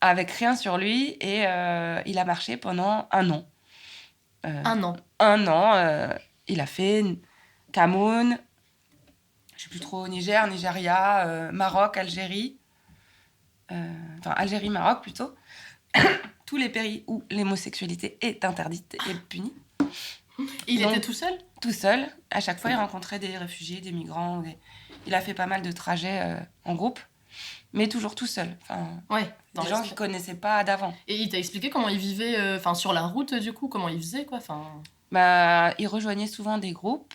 Avec rien sur lui. Et il a marché pendant 1 an. 1 an. 1 an. Il a fait Cameroun, je sais plus trop, Niger, Nigeria, Maroc, Algérie. Algérie, Maroc plutôt. Tous les pays où l'homosexualité est interdite et punie. Il était tout seul ? Tout seul. À chaque fois, il rencontrait des réfugiés, des migrants. Il a fait pas mal de trajets en groupe, mais toujours tout seul. Des gens qu'il ne connaissait pas d'avant. Et il t'a expliqué comment il vivait sur la route, du coup, comment il faisait, quoi Il rejoignait souvent des groupes.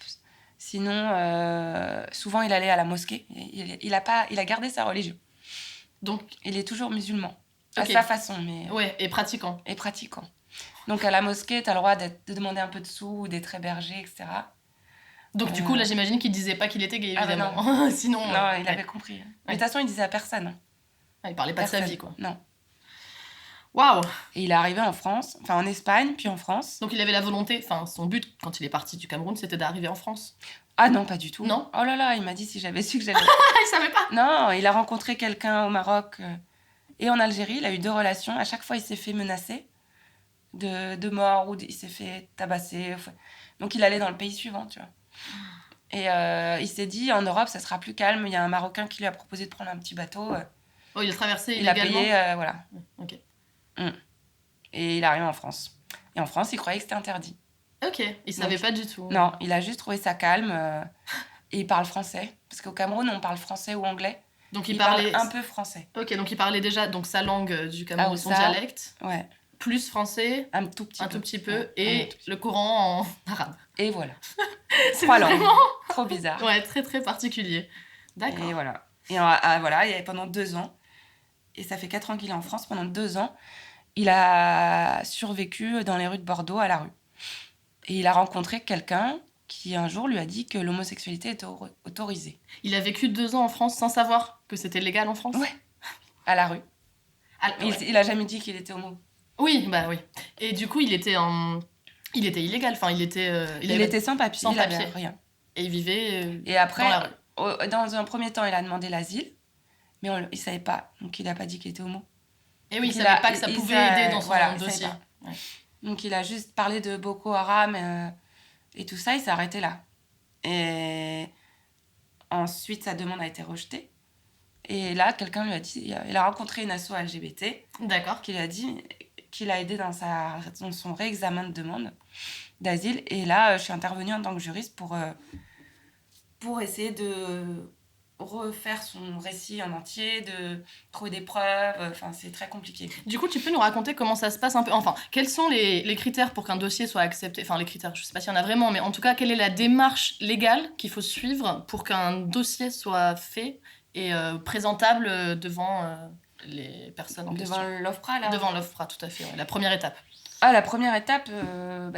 Sinon, souvent, il allait à la mosquée. Il a gardé sa religion. Donc, il est toujours musulman. À sa façon, mais... Ouais, et pratiquant. Donc, à la mosquée, tu as le droit de demander un peu de sous, d'être hébergé, etc. Donc, du coup, là, j'imagine qu'il disait pas qu'il était gay, évidemment. Ah, non. Sinon... Non, il avait compris. Ouais. Mais de toute façon, il disait à personne. Il parlait pas de sa vie, quoi. Non. Waouh! Et il est arrivé en France, en Espagne, puis en France. Donc, il avait la volonté, son but, quand il est parti du Cameroun, c'était d'arriver en France. Ah non, pas du tout. Non? Oh là là, il m'a dit si j'avais su que j'allais... Il savait pas? Non, il a rencontré quelqu'un au Maroc et en Algérie. Il a eu 2 relations. À chaque fois, il s'est fait menacer de mort ou il s'est fait tabasser. Donc, il allait dans le pays suivant, tu vois. Et il s'est dit, en Europe, ça sera plus calme. Il y a un Marocain qui lui a proposé de prendre un petit bateau. Oh, il a traversé il a illégalement? payé, voilà. Ok. Et il est arrivé en France. Et en France, il croyait que c'était interdit. Ok, il savait pas du tout. Non, il a juste trouvé ça calme. Et il parle français. Parce qu'au Cameroun, on parle français ou anglais. Donc il parlait un peu français. Ok, donc il parlait déjà sa langue du Cameroun, son dialecte. Ouais. Plus français. Un tout petit peu. Ouais, et le Coran en arabe. Et voilà. C'est 3 vraiment... langues. Trop bizarre. Ouais, très très particulier. D'accord. Et voilà. Et voilà, il y avait pendant 2 ans. Et ça fait 4 ans qu'il est en France. Pendant 2 ans, il a survécu dans les rues de Bordeaux à la rue. Et il a rencontré quelqu'un qui un jour lui a dit que l'homosexualité était autorisée. Il a vécu 2 ans en France sans savoir que c'était légal en France? Ouais, à la rue. Ouais. Il a jamais dit qu'il était homo. Oui, bah oui. Et du coup, il était illégal. Il était sans papier. Sans il papier. avait rien. Et il vivait et après, dans la rue. Dans un premier temps, il a demandé l'asile, mais il savait pas. Donc, il n'a pas dit qu'il était homo. Et oui, il savait pas que ça pouvait aider dans son dossier. Ouais. Donc, il a juste parlé de Boko Haram et tout ça, il s'est arrêté là. Et ensuite, sa demande a été rejetée. Et là, quelqu'un lui a dit... Il a rencontré une asso LGBT. D'accord. Qui lui a dit qu'il l'a aidé dans son réexamen de demande d'asile. Et là, je suis intervenue en tant que juriste pour essayer de refaire son récit en entier, de trouver des preuves. C'est très compliqué. Du coup, tu peux nous raconter comment ça se passe un peu? Quels sont les critères pour qu'un dossier soit accepté? Les critères, je sais pas s'il y en a vraiment, mais en tout cas, quelle est la démarche légale qu'il faut suivre pour qu'un dossier soit fait et présentable devant les personnes en question? Devant l'OFPRA, là? Devant l'OFPRA, tout à fait. Ouais. La première étape. La première étape,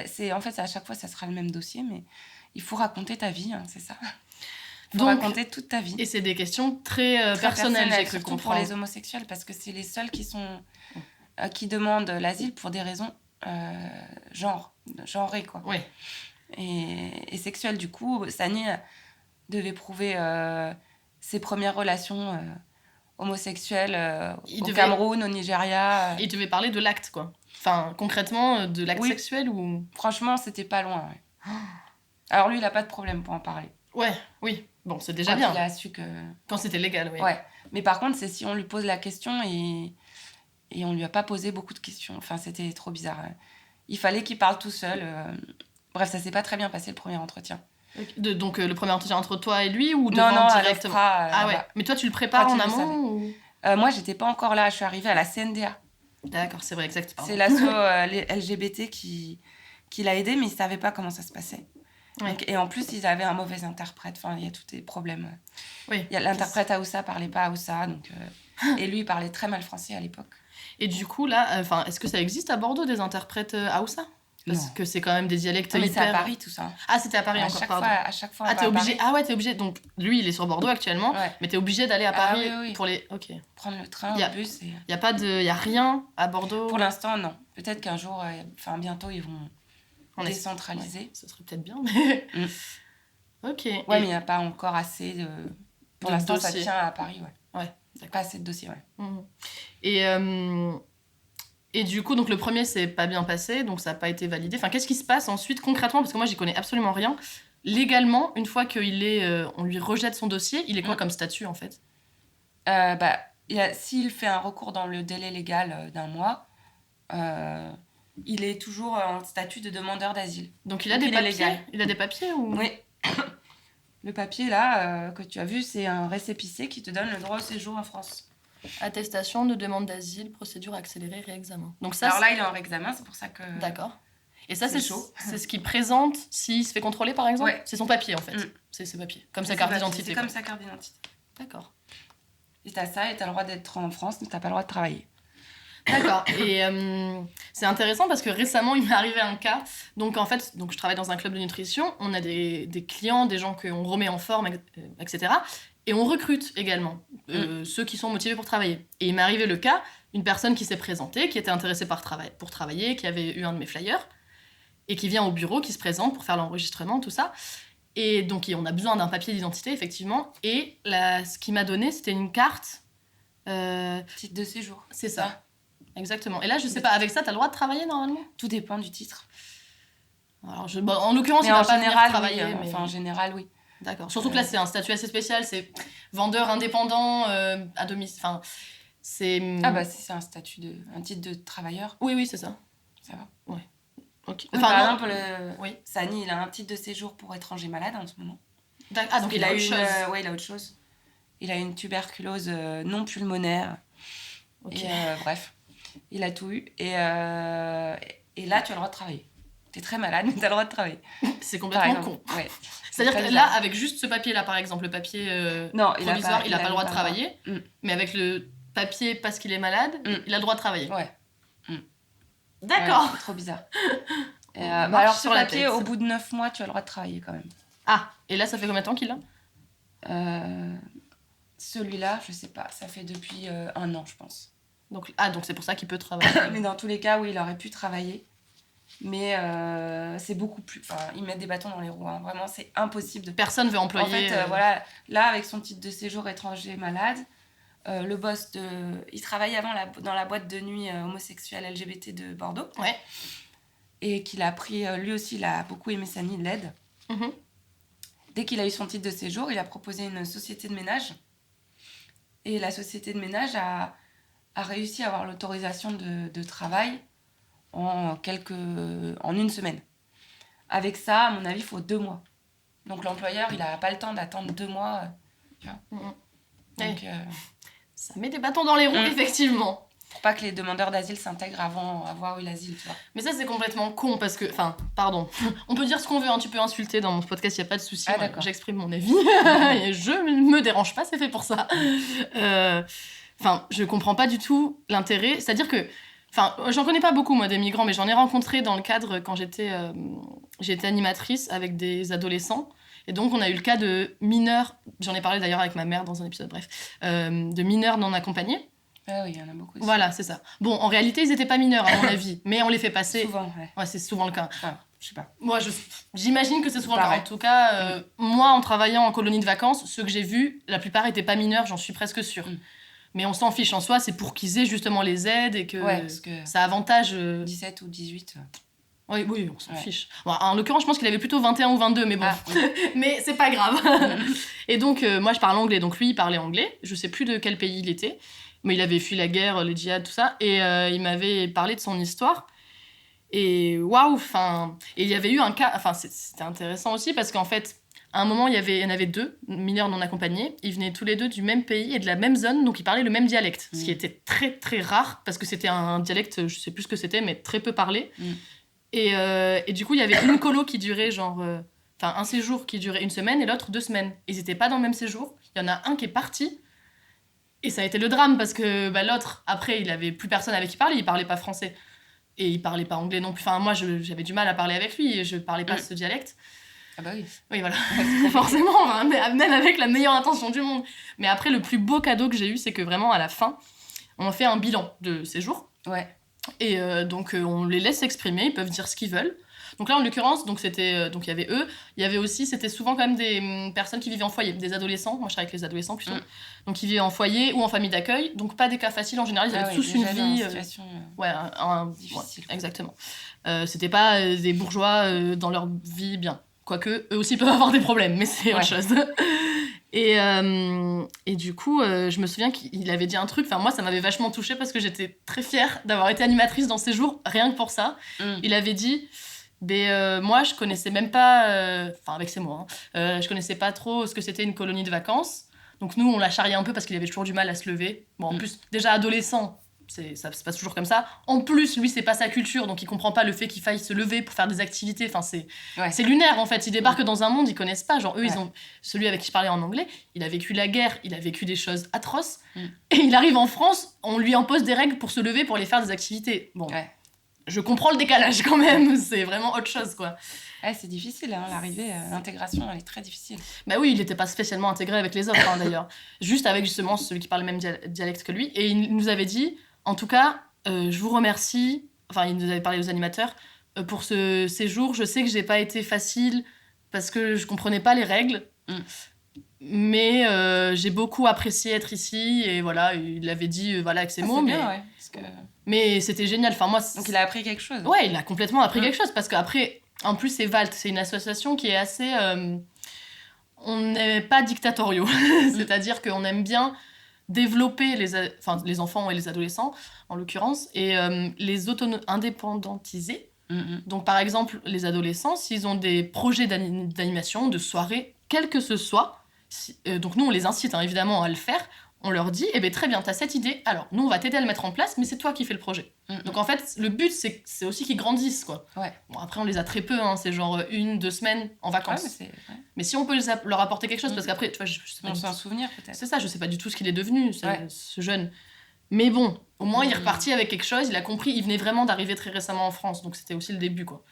c'est à chaque fois, ça sera le même dossier, mais il faut raconter ta vie, c'est ça. Il faut raconter toute ta vie. Et c'est des questions très personnelles, j'ai cru surtout comprendre. pour les homosexuels, parce que c'est les seuls qui demandent l'asile pour des raisons genrées, quoi. Oui. Et sexuelles. Du coup, Sani devait prouver ses premières relations homosexuelles au Cameroun, au Nigeria. Il devait parler de l'acte, quoi. Concrètement, de l'acte sexuel ou... Franchement, c'était pas loin, ouais. Alors lui, il a pas de problème pour en parler. Ouais, oui. Bon, c'est déjà bien. Il a su que... Quand c'était légal, oui. Ouais. Mais par contre, c'est si on lui pose la question et on lui a pas posé beaucoup de questions. C'était trop bizarre. Il fallait qu'il parle tout seul. Bref, ça s'est pas très bien passé, le premier entretien. Donc, le premier entretien entre toi et lui ou non, directement? Ah ouais. Mais toi, tu le prépares en amont ou... Moi, j'étais pas encore là. Je suis arrivée à la CNDA. D'accord, c'est vrai, exact. C'est l'asso LGBT qui l'a aidé, mais il savait pas comment ça se passait. Ouais. Donc, et en plus, ils avaient un mauvais interprète. Il y a tous des problèmes. Oui. L'interprète Haoussa parlait pas Haoussa. Et lui, il parlait très mal français à l'époque. Et du coup, là, est-ce que ça existe à Bordeaux, des interprètes Haoussa? Parce que c'est quand même des dialectes mais hyper... c'est à Paris, tout ça. Ah, c'était à Paris encore, pardon. À chaque fois, t'es obligé... Ah ouais, t'es obligé. Donc, lui, il est sur Bordeaux actuellement, mais t'es obligé d'aller à Paris pour les... Ok. Prendre le train, le bus. Il y a rien à Bordeaux? Pour l'instant, non. Peut-être qu'un jour, bientôt, ils vont décentraliser. Ouais, ce serait peut-être bien, mais... Ok. Ouais, mais il n'y a pas encore assez de... Pour l'instant, ça tient à Paris, ouais. Ouais, d'accord. Pas assez de dossiers, ouais. Mmh. Et du coup, donc le premier, c'est pas bien passé, donc ça n'a pas été validé. Qu'est-ce qui se passe ensuite concrètement? Parce que moi, j'y connais absolument rien. légalement, une fois qu'il est, on lui rejette son dossier, il est quoi comme statut en fait? S'il fait un recours dans le délai légal d'un mois, il est toujours en statut de demandeur d'asile. Donc il a des papiers? Il a des papiers ou... Oui. Le papier là que tu as vu, c'est un récépissé qui te donne le droit au séjour en France. Attestation de demande d'asile, procédure accélérée, réexamen. Donc ça, alors là, il est en réexamen, c'est pour ça que... D'accord. Et ça, c'est chaud. C'est ce qu'il présente s'il se fait contrôler, par exemple? Ouais. C'est son papier, en fait. C'est ses papiers. Comme sa carte d'identité. C'est comme sa carte d'identité. D'accord. Et t'as ça, et t'as le droit d'être en France, mais t'as pas le droit de travailler. D'accord. Et c'est intéressant parce que récemment, il m'est arrivé un cas. Donc, en fait, je travaille dans un club de nutrition. On a des clients, des gens qu'on remet en forme, etc. Et on recrute également ceux qui sont motivés pour travailler. Et il m'est arrivé le cas, une personne qui s'est présentée, qui était intéressée pour travailler, qui avait eu un de mes flyers, et qui vient au bureau, qui se présente pour faire l'enregistrement, tout ça. Et donc, on a besoin d'un papier d'identité, effectivement. Et ce qu'il m'a donné, c'était une carte... titre de séjour. C'est ça. Exactement. Et là, je sais pas, avec ça, t'as le droit de travailler, normalement? Tout dépend du titre. Alors, en l'occurrence, il va pas venir travailler. Oui, mais... Enfin, en général, oui. D'accord. Surtout que là, c'est un statut assez spécial. C'est vendeur indépendant à domicile. Enfin, c'est... c'est un titre de travailleur. Oui, c'est ça. Ça va. Ouais. Ok. Enfin, par exemple, oui. Sani, il a un titre de séjour pour étranger malade en ce moment. Donc il a autre chose. Il a autre chose. Il a une tuberculose non pulmonaire. Ok. Et, bref, il a tout eu. Et là, tu as le droit de travailler. T'es très malade, mais t'as le droit de travailler. C'est complètement con. Ouais. C'est-à-dire que là, avec juste ce papier-là, par exemple, le papier provisoire, il a pas le droit de travailler. Mais avec le papier parce qu'il est malade, il a le droit de travailler. Ouais. D'accord. Ouais, c'est trop bizarre. Alors, sur la papier, au bout de 9 mois, tu as le droit de travailler quand même. Ah, et là, ça fait combien de temps qu'il l'a? Celui-là, je sais pas, ça fait depuis 1 an, je pense. Donc c'est pour ça qu'il peut travailler. Mais dans tous les cas, oui, il aurait pu travailler. Mais c'est beaucoup plus... Enfin, ils mettent des bâtons dans les roues. Hein. Vraiment, c'est impossible. Personne veut employer... En fait, voilà, là, avec son titre de séjour étranger malade, le boss il travaillait avant dans la boîte de nuit homosexuelle LGBT de Bordeaux. Ouais. Et qu'il a pris... lui aussi, il a beaucoup aimé Sani, il l'aide. Mm-hmm. Dès qu'il a eu son titre de séjour, il a proposé une société de ménage. Et la société de ménage a réussi à avoir l'autorisation de travail en 1 semaine. Avec ça, à mon avis, il faut 2 mois. Donc l'employeur, il n'a pas le temps d'attendre 2 mois. Tu vois. Donc, ça met des bâtons dans les roues, effectivement. Pour pas que les demandeurs d'asile s'intègrent avant avoir eu l'asile, tu vois. Mais ça, c'est complètement con parce que... Enfin, pardon. On peut dire ce qu'on veut, hein, tu peux insulter dans mon podcast, il n'y a pas de souci. Ah, d'accord. J'exprime mon avis. Et je me dérange pas, c'est fait pour ça. Enfin, je comprends pas du tout l'intérêt. C'est-à-dire que... Enfin, j'en connais pas beaucoup, moi, des migrants, mais j'en ai rencontré dans le cadre, quand j'étais animatrice avec des adolescents. Et donc, on a eu le cas de mineurs, j'en ai parlé d'ailleurs avec ma mère dans un épisode, bref, de mineurs non accompagnés. Ah oui, il y en a beaucoup aussi. Voilà, c'est ça. Bon, en réalité, ils étaient pas mineurs, à mon avis, mais on les fait passer. Souvent, ouais. Ouais, c'est souvent le cas. Ouais, je sais pas. Moi, j'imagine que c'est souvent le cas. En tout cas, moi, en travaillant en colonie de vacances, ceux que j'ai vus, la plupart étaient pas mineurs, j'en suis presque sûre. Mais on s'en fiche en soi, c'est pour qu'ils aient justement les aides et que, parce que ça avantage... 17 ou 18. Oui, on s'en fiche. Bon, en l'occurrence, je pense qu'il avait plutôt 21 ou 22, mais bon. Mais c'est pas grave. Et donc, moi, je parle anglais, donc lui, il parlait anglais. Je sais plus de quel pays il était, mais il avait fui la guerre, le djihad, tout ça. Et il m'avait parlé de son histoire. Et waouh, enfin... Et il y avait eu un cas... Enfin, c'était intéressant aussi, parce qu'en fait... À un moment, il y en avait 2 mineurs non accompagnés. Ils venaient tous les 2 du même pays et de la même zone, donc ils parlaient le même dialecte. Ce qui était très, très rare, parce que c'était un dialecte, je sais plus ce que c'était, mais très peu parlé. Et du coup, il y avait une colo qui durait un séjour qui durait 1 semaine et l'autre 2 semaines. Ils étaient pas dans le même séjour. Il y en a un qui est parti. Et ça a été le drame, parce que l'autre, après, il avait plus personne avec qui parler. Il parlait pas français. Et il parlait pas anglais non plus. Enfin, moi, j'avais du mal à parler avec lui et je parlais pas ce dialecte. Ah bah oui. Oui, voilà. Forcément, même avec la meilleure intention du monde. Mais après, le plus beau cadeau que j'ai eu, c'est que vraiment, à la fin, on fait un bilan de séjour. Ouais. Et donc, on les laisse s'exprimer, ils peuvent dire ce qu'ils veulent. Donc là, en l'occurrence, donc il y avait eux. Il y avait aussi, c'était souvent quand même des personnes qui vivaient en foyer, des adolescents. Moi, je travaille avec les adolescents plutôt. Donc, ils vivaient en foyer ou en famille d'accueil. Donc, pas des cas faciles en général. Ils avaient tous une vie... situation difficile. Ouais, exactement. C'était pas des bourgeois dans leur vie bien. Quoique, eux aussi peuvent avoir des problèmes, mais c'est autre chose. Et du coup, je me souviens qu'il avait dit un truc, enfin moi ça m'avait vachement touchée parce que j'étais très fière d'avoir été animatrice dans ces jours, rien que pour ça. Il avait dit, moi je connaissais même pas, enfin avec ses mots, je connaissais pas trop ce que c'était une colonie de vacances. Donc nous on l'a charrié un peu parce qu'il avait toujours du mal à se lever. Bon en plus, déjà adolescent, ça se passe toujours comme ça. En plus, lui, c'est pas sa culture, donc il comprend pas le fait qu'il faille se lever pour faire des activités. Enfin, c'est lunaire, en fait. Ils débarquent dans un monde, ils connaissent pas. Genre, eux, ils ont... Celui avec qui je parlais en anglais, il a vécu la guerre, il a vécu des choses atroces. Et il arrive en France, on lui impose des règles pour se lever, pour aller faire des activités. Bon, je comprends le décalage quand même. C'est vraiment autre chose, quoi. Ouais, c'est difficile, hein, l'arrivée, l'intégration, elle est très difficile. Bah oui, il était pas spécialement intégré avec les autres, d'ailleurs. Juste avec, justement, celui qui parle le même dialecte que lui. Et il nous avait dit... En tout cas, je vous remercie, enfin il nous avait parlé aux animateurs, pour ce séjour. Je sais que j'ai pas été facile parce que je comprenais pas les règles, mais j'ai beaucoup apprécié être ici et voilà, il l'avait dit avec ses mots. C'est mais... bien, parce que... mais c'était génial. Enfin, moi, donc il a appris quelque chose. Ouais, il a complètement appris quelque chose parce qu'après, en plus c'est VALT, c'est une association qui est assez... on n'est pas dictatoriaux, c'est-à-dire qu'on aime bien... développer les enfants et les adolescents, en l'occurrence, et les indépendantiser. Donc, par exemple, les adolescents, s'ils ont des projets d'animation, de soirée, quel que ce soit, donc nous, on les incite évidemment à le faire, on leur dit, très bien, t'as cette idée, alors nous, on va t'aider à le mettre en place, mais c'est toi qui fais le projet. Donc, en fait, le but, c'est aussi qu'ils grandissent, quoi. Bon, après, on les a très peu, c'est genre 1-2 semaines en vacances. Mais si on peut leur apporter quelque chose, parce qu'après, tu vois, je sais pas. On s'en souvenir, peut-être. C'est ça, je sais pas du tout ce qu'il est devenu, ce jeune. Mais bon, au moins, il est reparti avec quelque chose, il a compris, il venait vraiment d'arriver très récemment en France, donc c'était aussi le début, quoi.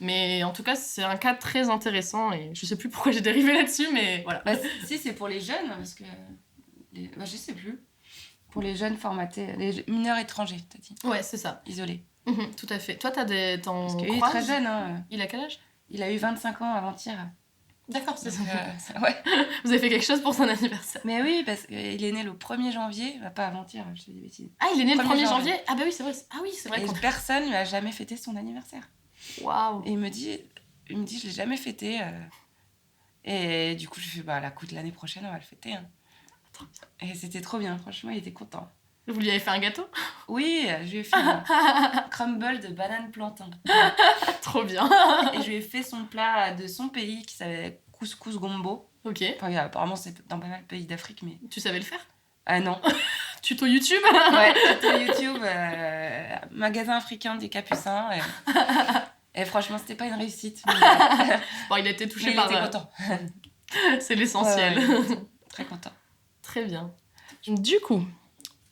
Mais en tout cas, c'est un cas très intéressant, et je sais plus pourquoi j'ai dérivé là-dessus, mais voilà. Si, c'est pour les jeunes, parce que... je sais plus. Pour les jeunes formatés, les mineurs étrangers, t'as dit. Ouais, c'est ça. Isolés. Tout à fait. Toi, t'as des... Parce qu'il est très jeune, hein. Il a quel âge ? Il a eu 25 ans avant-hier. D'accord, c'est ça. Ouais. Vous avez fait quelque chose pour son anniversaire ? Mais oui, parce qu'il est né le 1er janvier, pas avant-hier, je te dis des bêtises. Ah, il est né le 1er janvier ? Ah bah oui, c'est vrai. Ah oui, c'est vrai. Et personne lui a jamais fêté son anniversaire. Waouh. Et il me dit, je l'ai jamais fêté. Et du coup, je fais, la coup de l'année prochaine, on va le fêter. Hein. Et c'était trop bien, franchement, il était content. Vous lui avez fait un gâteau ? Oui, je lui ai fait un crumble de banane plantain. Trop bien. Et je lui ai fait son plat de son pays qui s'appelle couscous gombo. Ok. Enfin, apparemment, c'est dans pas mal de pays d'Afrique, mais... Tu savais le faire ? Ah non. Tuto YouTube ? Ouais, tuto YouTube, magasin africain des Capucins. Et franchement, c'était pas une réussite. Mais... bon, il a été touché par... Il était content. C'est l'essentiel. Ouais, très content. Très bien. Du coup,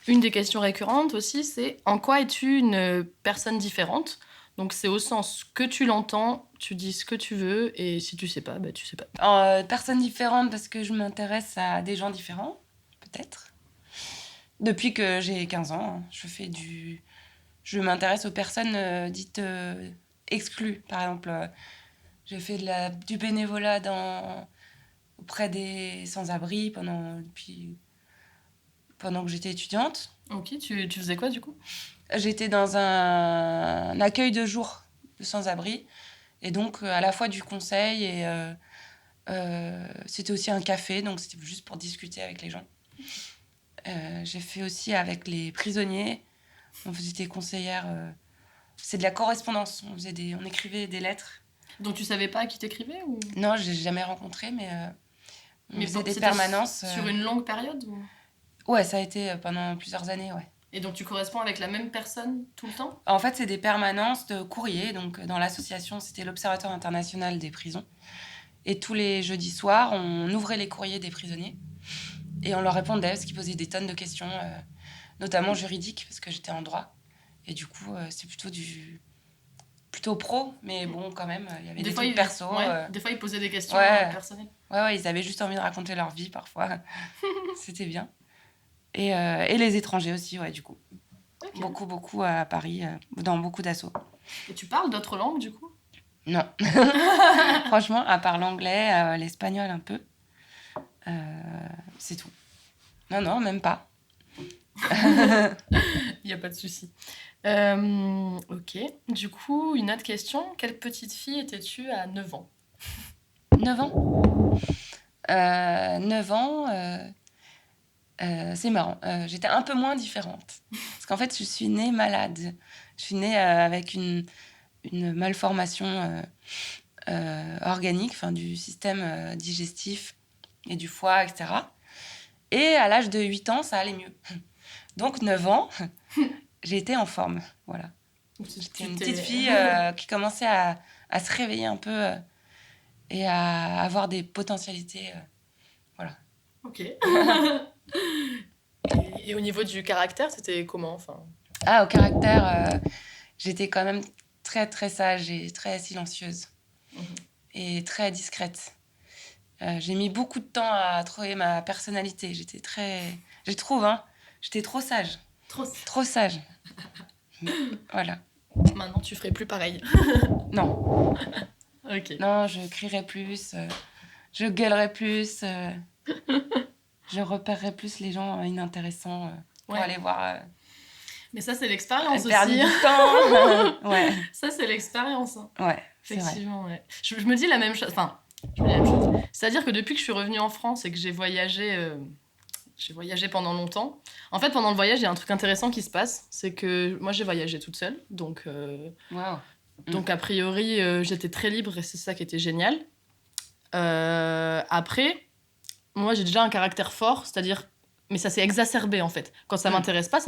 une des questions récurrentes aussi, c'est en quoi es-tu une personne différente ? Donc c'est au sens que tu l'entends, tu dis ce que tu veux, et si tu sais pas, tu sais pas. Personne différente parce que je m'intéresse à des gens différents, peut-être. Depuis que j'ai 15 ans, je m'intéresse aux personnes dites exclues. Par exemple, j'ai fait du bénévolat auprès des sans-abri pendant que j'étais étudiante. Ok, tu faisais quoi du coup ? J'étais dans un accueil de jour de sans-abri, et donc à la fois du conseil et c'était aussi un café, donc c'était juste pour discuter avec les gens. J'ai fait aussi avec les prisonniers, on faisait des conseillères, c'est de la correspondance, on écrivait des lettres. Donc tu savais pas à qui t'écrivais ou... Non, je l'ai jamais rencontré, mais on faisait des permanences. Sur une longue période ou... Ouais, ça a été pendant plusieurs années, ouais. Et donc tu corresponds avec la même personne tout le temps ? En fait, c'est des permanences de courrier. Donc, dans l'association, c'était l'Observatoire international des prisons. Et tous les jeudis soirs, on ouvrait les courriers des prisonniers. Et on leur répondait, parce qu'ils posaient des tonnes de questions, notamment juridiques, parce que j'étais en droit. Et du coup, c'est plutôt pro. Mais bon, quand même, il y avait des trucs perso. Des fois, ils posaient des questions personnelles. Ouais, ils avaient juste envie de raconter leur vie, parfois. C'était bien. Et les étrangers aussi, ouais, du coup. Okay. Beaucoup à Paris, dans beaucoup d'assos. Et tu parles d'autres langues, du coup ? Non. Franchement, à part l'anglais, l'espagnol un peu, c'est tout. Non, même pas. Il n'y a pas de souci. Ok. Du coup, une autre question. Quelle petite fille étais-tu à 9 ans ? 9 ans. 9 ans, c'est marrant. J'étais un peu moins différente. Parce qu'en fait, je suis née malade. Je suis née avec une malformation organique, du système digestif et du foie, etc. Et à l'âge de 8 ans, ça allait mieux. Donc, 9 ans, j'ai été en forme. Voilà. J'étais une petite fille qui commençait à se réveiller un peu et à avoir des potentialités. Voilà. Ok. Et au niveau du caractère, c'était comment Au caractère, j'étais quand même très, très sage et très silencieuse. Et très discrète. J'ai mis beaucoup de temps à trouver ma personnalité. J'étais trop sage. Trop sage. Voilà. Maintenant, tu ferais plus pareil. Non. Ok. Non, je crierais plus, je gueulerais plus, je repérerais plus les gens inintéressants pour aller voir. Mais ça, c'est l'expérience aussi. Perdre du temps. Ouais. Ça, c'est l'expérience. Ouais, c'est effectivement, vrai. Ouais. Je me dis la même chose. Je me dis la même chose. C'est-à-dire que depuis que je suis revenue en France et que j'ai voyagé pendant longtemps, en fait, pendant le voyage, il y a un truc intéressant qui se passe. C'est que moi, j'ai voyagé toute seule. Donc, donc a priori, j'étais très libre et c'est ça qui était génial. Après, moi, j'ai déjà un caractère fort, c'est-à-dire... Mais ça s'est exacerbé, en fait. Quand ça m'intéresse pas,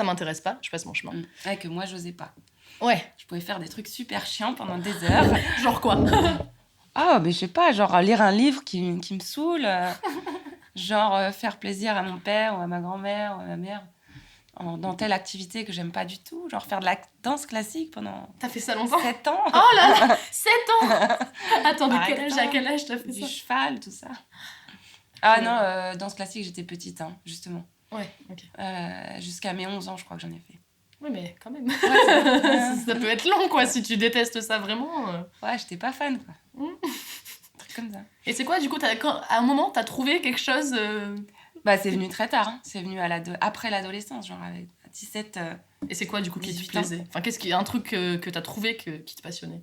je passe mon chemin. Ouais, que moi, j'osais pas. Ouais. Je pouvais faire des trucs super chiants pendant des heures. Genre quoi? Mais je sais pas, genre lire un livre qui me saoule, genre faire plaisir à mon père ou à ma grand-mère ou à ma mère dans telle activité que j'aime pas du tout, genre faire de la danse classique pendant... T'as fait ça longtemps? 7 ans. Oh là là, 7 ans. Attends, à quel âge t'as fait ça? Du cheval, tout ça. Ah non, danse classique, j'étais petite, justement. Ouais, ok. Jusqu'à mes 11 ans, je crois que j'en ai fait. Oui, mais quand même. Ouais, ça peut être long, quoi, si tu détestes ça vraiment. Ouais, j'étais pas fan, quoi. Un truc comme ça. Et c'est quoi, du coup, à un moment, t'as trouvé quelque chose c'est venu très tard. C'est venu après l'adolescence, genre à 17... Et c'est quoi, du coup, qui te plaisait? Qu'est-ce qu'il y a un truc que t'as trouvé qui te passionnait?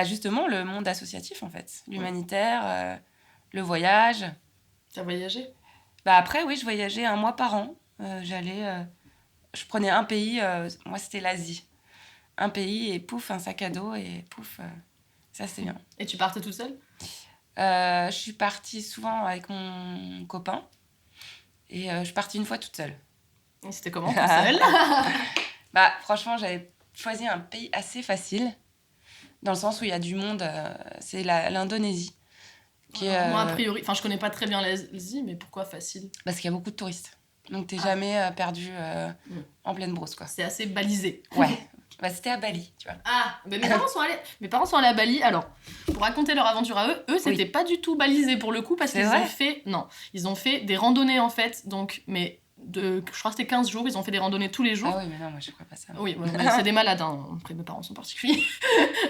Justement, le monde associatif, en fait. L'humanitaire, le voyage. T'as voyagé? Après, oui, je voyageais 1 mois par an. Je prenais un pays, moi c'était l'Asie. Un pays et pouf, un sac à dos et pouf, ça c'est bien. Et tu partais toute seule? Je suis partie souvent avec mon copain et je suis partie une fois toute seule. Et c'était comment, toute seule? Franchement, j'avais choisi un pays assez facile, dans le sens où il y a du monde, c'est l'Indonésie. Moi, a priori, je connais pas très bien l'Asie, mais pourquoi facile? Parce qu'il y a beaucoup de touristes. Donc t'es jamais perdu en pleine brousse, quoi. C'est assez balisé. Ouais. C'était à Bali, tu vois. Mes parents sont allés à Bali. Alors, pour raconter leur aventure à eux, c'était pas du tout balisé pour le coup, parce ils ont fait des randonnées en fait, donc, mais je crois que c'était 15 jours, ils ont fait des randonnées tous les jours. Ah oui, mais non, moi je crois pas ça. Oui, mais c'est des malades, après mes parents sont particuliers.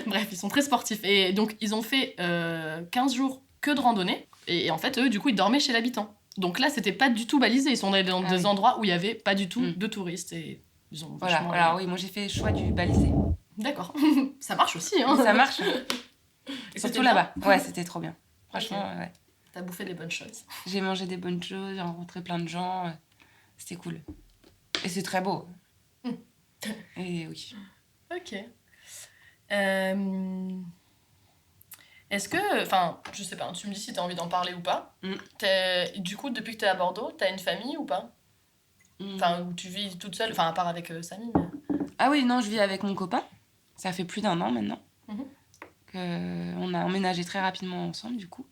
Bref, ils sont très sportifs. Et donc, ils ont fait 15 jours que de randonnée, et en fait, eux, du coup, ils dormaient chez l'habitant. Donc là, c'était pas du tout balisé, ils sont allés dans des endroits où il y avait pas du tout de touristes, et ils ont vachement... Alors oui, moi j'ai fait le choix du balisé. D'accord. Ça marche aussi, Ça marche. Et surtout là-bas. Ouais, c'était trop bien. Franchement, ouais. T'as bouffé des bonnes choses. J'ai mangé des bonnes choses, j'ai rencontré plein de gens. C'était cool. Et c'est très beau. Et oui. Ok. Est-ce que... je sais pas, tu me dis si t'as envie d'en parler ou pas. Du coup, depuis que t'es à Bordeaux, t'as une famille ou pas? Où tu vis toute seule, à part avec Samy. Mais... Ah oui, non, je vis avec mon copain. Ça fait plus d'1 an maintenant. On a emménagé très rapidement ensemble, du coup.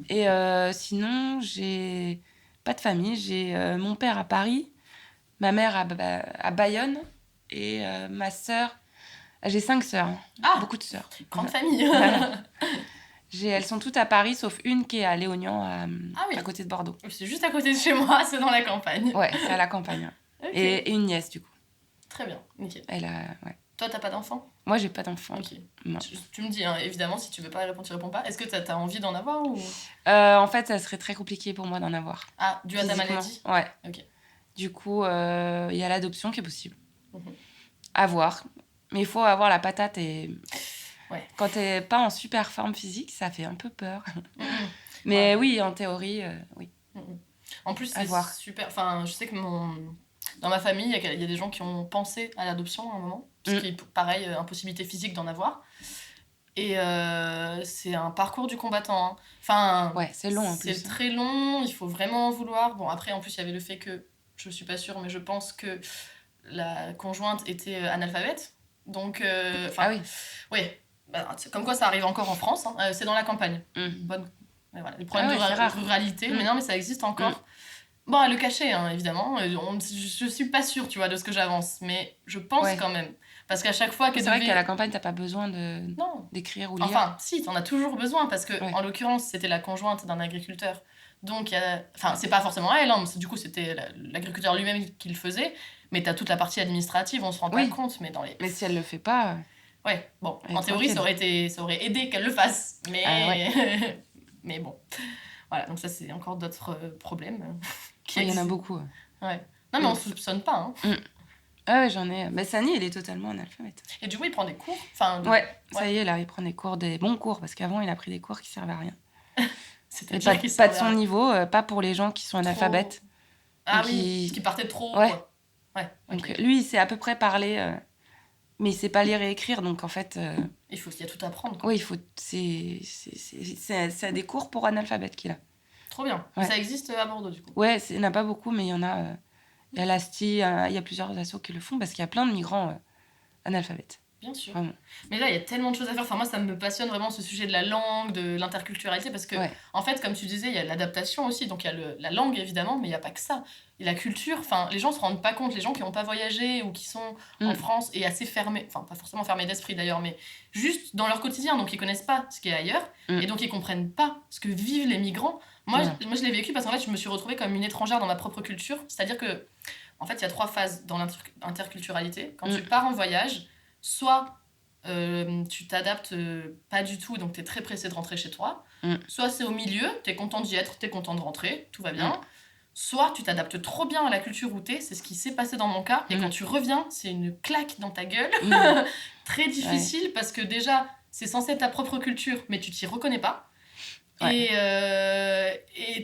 Et sinon, j'ai pas de famille. J'ai mon père à Paris, ma mère à Bayonne et ma sœur. J'ai 5 sœurs. Beaucoup de sœurs. Grande famille. Elles sont toutes à Paris, sauf une qui est à Léognan, à côté de Bordeaux. C'est juste à côté de chez moi, c'est dans la campagne. Ouais, c'est à la campagne. Okay. Et une nièce, du coup. Très bien, nickel. Ouais. Toi, t'as pas d'enfant? Moi, j'ai pas d'enfant. Ok. Non. Tu me dis, évidemment, si tu veux pas répondre, tu réponds pas. Est-ce que t'as envie d'en avoir ou... En fait, ça serait très compliqué pour moi d'en avoir. Dû à ta maladie? Ouais. Ok. Du coup, il y a l'adoption qui est possible. À voir. Mais il faut avoir la patate et Ouais. Quand t'es pas en super forme physique, ça fait un peu peur. Mais oui, en théorie, oui. En plus, À c'est voir. super. Enfin, je sais que dans ma famille, il y a des gens qui ont pensé à l'adoption à un moment. Parce qu'il est pareil, impossibilité physique d'en avoir. Et c'est un parcours du combattant. Hein. Enfin, Ouais, c'est long en plus. C'est très long, il faut vraiment en vouloir. Bon, après, en plus, il y avait le fait que, je suis pas sûre, mais je pense que la conjointe était analphabète. Donc, Ah oui. ouais, bah, c'est comme quoi ça arrive encore en France. Hein. C'est dans la campagne. Bonne... Mais voilà, les problèmes de ruralité, mais non, mais ça existe encore. Bon, à le cacher, hein, évidemment. Je suis pas sûre, tu vois, de ce que j'avance, mais je pense quand même. Parce qu'à chaque fois que c'est vrai qu'à la campagne, t'as pas besoin d'écrire ou lire. Enfin, si, t'en as toujours besoin, parce que, en l'occurrence, c'était la conjointe d'un agriculteur. Donc, enfin, c'est pas forcément elle, hein, du coup, c'était l'agriculteur lui-même qui le faisait, mais t'as toute la partie administrative, on se rend pas compte, mais dans les... Mais si elle le fait pas... Ouais, bon, en théorie, ça aurait aidé qu'elle le fasse, mais... mais bon, voilà, donc ça, c'est encore d'autres problèmes. Il y en a beaucoup. Ouais. Non, mais on soupçonne pas, hein. Ah ouais, j'en ai... Mais Sani, il est totalement analphabète. Et du coup, il prend des cours Ouais, ça y est, là, il prend des bons cours, parce qu'avant, il a pris des cours qui servaient à rien. C'était pas de son niveau, pas pour les gens qui sont analphabètes. Ah oui, qui partaient trop, ouais. Quoi. Ouais, donc lui, il sait à peu près parler, mais il sait pas lire et écrire, donc en fait... il y a tout à apprendre. Quoi. Oui, il faut... C'est des cours pour analphabètes qu'il a. Trop bien. Ouais. Ça existe à Bordeaux, du coup. Ouais, il n'y en a pas beaucoup, mais il y en a... Il y a l'ASTI, il y a plusieurs assos qui le font, parce qu'il y a plein de migrants analphabètes. Bien sûr. Vraiment. Mais là, il y a tellement de choses à faire. Enfin, moi, ça me passionne vraiment ce sujet de la langue, de l'interculturalité, parce que, en fait, comme tu disais, il y a l'adaptation aussi. Donc, il y a la langue, évidemment, mais il n'y a pas que ça. Et la culture, enfin, les gens ne se rendent pas compte. Les gens qui n'ont pas voyagé ou qui sont en France et assez fermés, enfin, pas forcément fermés d'esprit d'ailleurs, mais juste dans leur quotidien. Donc, ils ne connaissent pas ce qui est ailleurs et donc, ils ne comprennent pas ce que vivent les migrants. Moi, je l'ai vécu parce qu'en fait, je me suis retrouvée comme une étrangère dans ma propre culture. C'est-à-dire que, en fait, il y a 3 phases dans l'interculturalité. Quand tu pars en voyage, soit tu t'adaptes pas du tout, donc t'es très pressé de rentrer chez toi. Soit c'est au milieu, t'es content d'y être, t'es content de rentrer, tout va bien. Soit tu t'adaptes trop bien à la culture où t'es, c'est ce qui s'est passé dans mon cas, et quand tu reviens, c'est une claque dans ta gueule. Très difficile, parce que déjà, c'est censé être ta propre culture, mais tu t'y reconnais pas. Et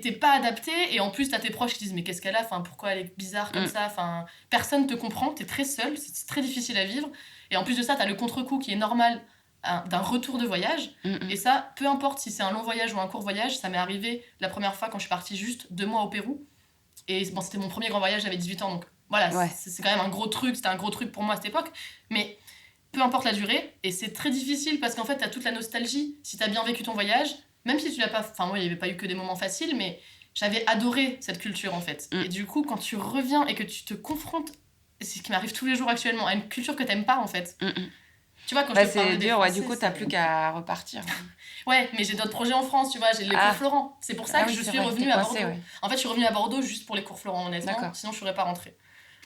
t'es pas adapté, et en plus t'as tes proches qui disent mais qu'est-ce qu'elle a, enfin, pourquoi elle est bizarre comme ça, enfin, personne te comprend, t'es très seul, c'est très difficile à vivre, et en plus de ça t'as le contre-coup qui est normal d'un retour de voyage, et ça, peu importe si c'est un long voyage ou un court voyage, ça m'est arrivé la première fois quand je suis partie juste 2 mois au Pérou, et bon, c'était mon premier grand voyage, j'avais 18 ans, donc voilà, c'est quand même un gros truc, c'était un gros truc pour moi à cette époque, mais peu importe la durée, et c'est très difficile parce qu'en fait t'as toute la nostalgie, si t'as bien vécu ton voyage, même si tu l'as pas... Enfin, moi, il n'y avait pas eu que des moments faciles, mais j'avais adoré cette culture, en fait. Et du coup, quand tu reviens et que tu te confrontes, c'est ce qui m'arrive tous les jours actuellement, à une culture que t'aimes pas, en fait. Tu vois, quand je te parle des Français, du coup, t'as plus qu'à repartir. Ouais, mais j'ai d'autres projets en France, tu vois, j'ai les cours Florent. C'est pour ça que je suis revenue à Bordeaux. En fait, je suis revenue à Bordeaux juste pour les cours Florent, honnêtement. Sinon, je serais pas rentrée.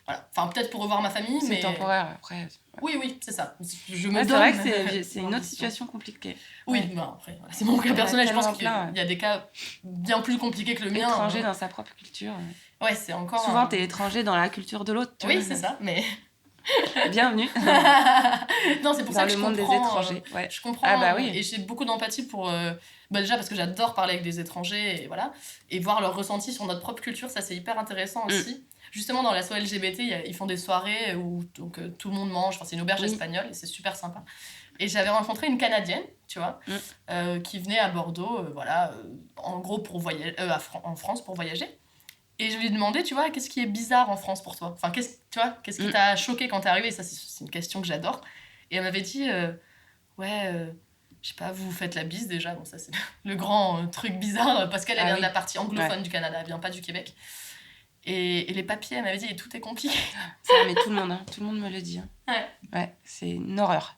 Voilà. Enfin, peut-être pour revoir ma famille, mais... C'est temporaire, après. Oui, c'est ça. C'est vrai que c'est une autre situation compliquée. Oui, bah après, voilà. C'est mon cas personnel. Je pense qu'il y a des cas bien plus compliqués que le mien. Étranger dans sa propre culture. Ouais, c'est encore... Souvent, t'es étranger dans la culture de l'autre. Oui, c'est ça, mais... Bienvenue. Non, c'est pour ça que je comprends. Dans le monde des étrangers. Je comprends. Ah bah oui. Et j'ai beaucoup d'empathie pour... déjà parce que j'adore parler avec des étrangers, et voilà. Et voir leur ressenti sur notre propre culture, ça c'est hyper intéressant aussi. Justement, dans l'asso LGBT, ils font des soirées où donc, tout le monde mange. Enfin, c'est une auberge espagnole et c'est super sympa. Et j'avais rencontré une Canadienne, tu vois, qui venait à Bordeaux, en gros pour voyager, en France pour voyager. Et je lui ai demandé, tu vois, qu'est-ce qui est bizarre en France pour toi ? Enfin, qu'est-ce qui t'a choqué quand t'es arrivée ? Ça, c'est une question que j'adore. Et elle m'avait dit, je sais pas, vous faites la bise déjà. Bon, ça, c'est le grand truc bizarre, parce qu'elle vient de la partie anglophone du Canada, elle vient pas du Québec. Et les papiers, elle m'avait dit, tout est compliqué. Ça, mais tout le monde me le dit. Ouais, c'est une horreur.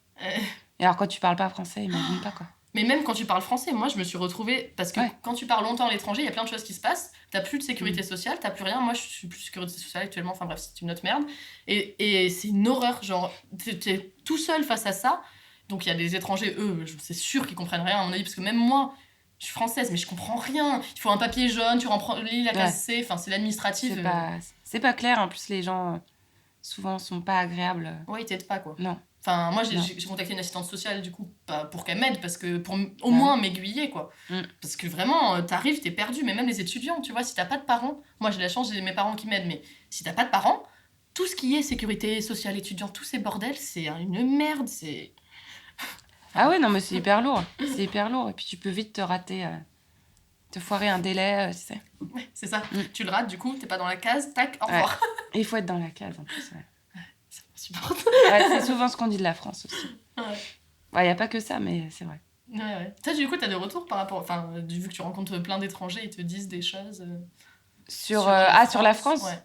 Et alors, quand tu parles pas français, imagine pas, quoi. Mais même quand tu parles français, moi, je me suis retrouvée... Parce que quand tu parles longtemps à l'étranger, il y a plein de choses qui se passent. T'as plus de sécurité sociale, t'as plus rien. Moi, je suis plus sécurité sociale actuellement. Enfin bref, c'est une autre merde. Et c'est une horreur. Genre, t'es tout seul face à ça. Donc, il y a des étrangers, eux, c'est sûr qu'ils comprennent rien, à mon avis. Parce que même moi, je suis française, mais je comprends rien. Il faut un papier jaune, tu remplis la case C. Enfin, c'est l'administratif. C'est pas clair. En plus, les gens, souvent, sont pas agréables. Ouais, ils t'aident pas, quoi. Non. Enfin, moi, j'ai contacté une assistante sociale, du coup, pas pour qu'elle m'aide, parce que pour au moins m'aiguiller, quoi. Parce que vraiment, t'arrives, t'es perdu, mais même les étudiants, tu vois, si t'as pas de parents... Moi, j'ai la chance, j'ai mes parents qui m'aident, mais si t'as pas de parents, tout ce qui est sécurité sociale étudiante, tous ces bordels, c'est une merde, c'est... Ah ouais, non, mais c'est hyper lourd. C'est hyper lourd. Et puis, tu peux vite te rater, te foirer un délai, tu sais. Ouais, c'est ça. Tu le rates, du coup, t'es pas dans la case, tac, au revoir. Et il faut être dans la case, en plus, C'est insupportable. C'est souvent ce qu'on dit de la France aussi. Il n'y a pas que ça, mais c'est vrai. Ouais. Toi, du coup, t'as des retours par rapport... Enfin, vu que tu rencontres plein d'étrangers, ils te disent des choses... Sur la France ouais.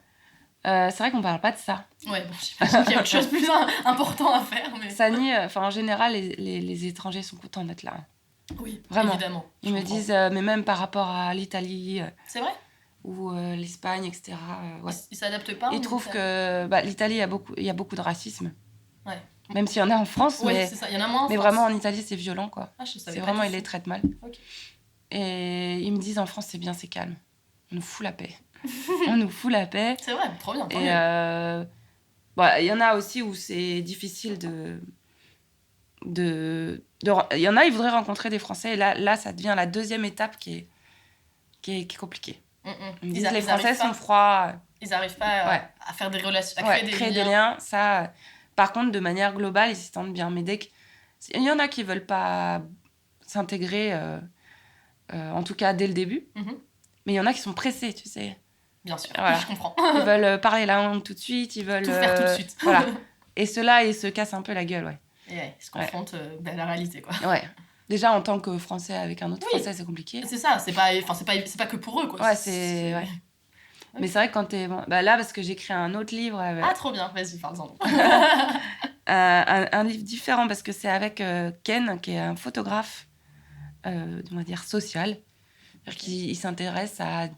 C'est vrai qu'on parle pas de ça. Ouais, bon, j'imagine qu'il y a autre chose de plus important à faire, mais... Sani, en général, les étrangers sont contents d'être là. Oui, vraiment. Évidemment. Ils me disent, mais même par rapport à l'Italie... C'est vrai? Ou l'Espagne, etc. Ouais. Ils s'adaptent pas? Ils trouvent que l'Italie, il y a beaucoup de racisme. Ouais. Même s'il y en a en France, ouais, c'est ça. Il y en a moins en mais France. Vraiment en Italie, c'est violent, quoi. Ah, je savais c'est pas vraiment, du ils les tout. traitent mal. Okay. Et ils me disent, en France, c'est bien, c'est calme. On nous fout la paix. On nous fout la paix. C'est vrai, trop bien. Et il y en a aussi où c'est difficile il y en a, ils voudraient rencontrer des Français. Et là, ça devient la deuxième étape qui est compliquée. Ils me disent, les Français sont froids. Ils n'arrivent pas à faire des relations, à créer des liens. Ça, par contre, de manière globale, ils s'y tentent bien. Mais il y en a qui ne veulent pas s'intégrer, en tout cas dès le début. Mais il y en a qui sont pressés, tu sais. Bien sûr, voilà. Je comprends. Ils veulent parler la langue tout de suite, ils veulent... Tout faire tout de suite. Voilà. Et ceux-là, ils se cassent un peu la gueule, Et ils se confrontent à la réalité, quoi. Ouais. Déjà, en tant que Français avec un autre Français, c'est compliqué. C'est ça, c'est pas que pour eux, quoi. Ouais, c'est... Ouais. Mais c'est vrai que quand t'es... là, parce que j'ai écrit un autre livre... Ah, trop bien, vas-y, parle-en. un livre différent, parce que c'est avec Ken, qui est un photographe, on va dire, social, qui s'intéresse à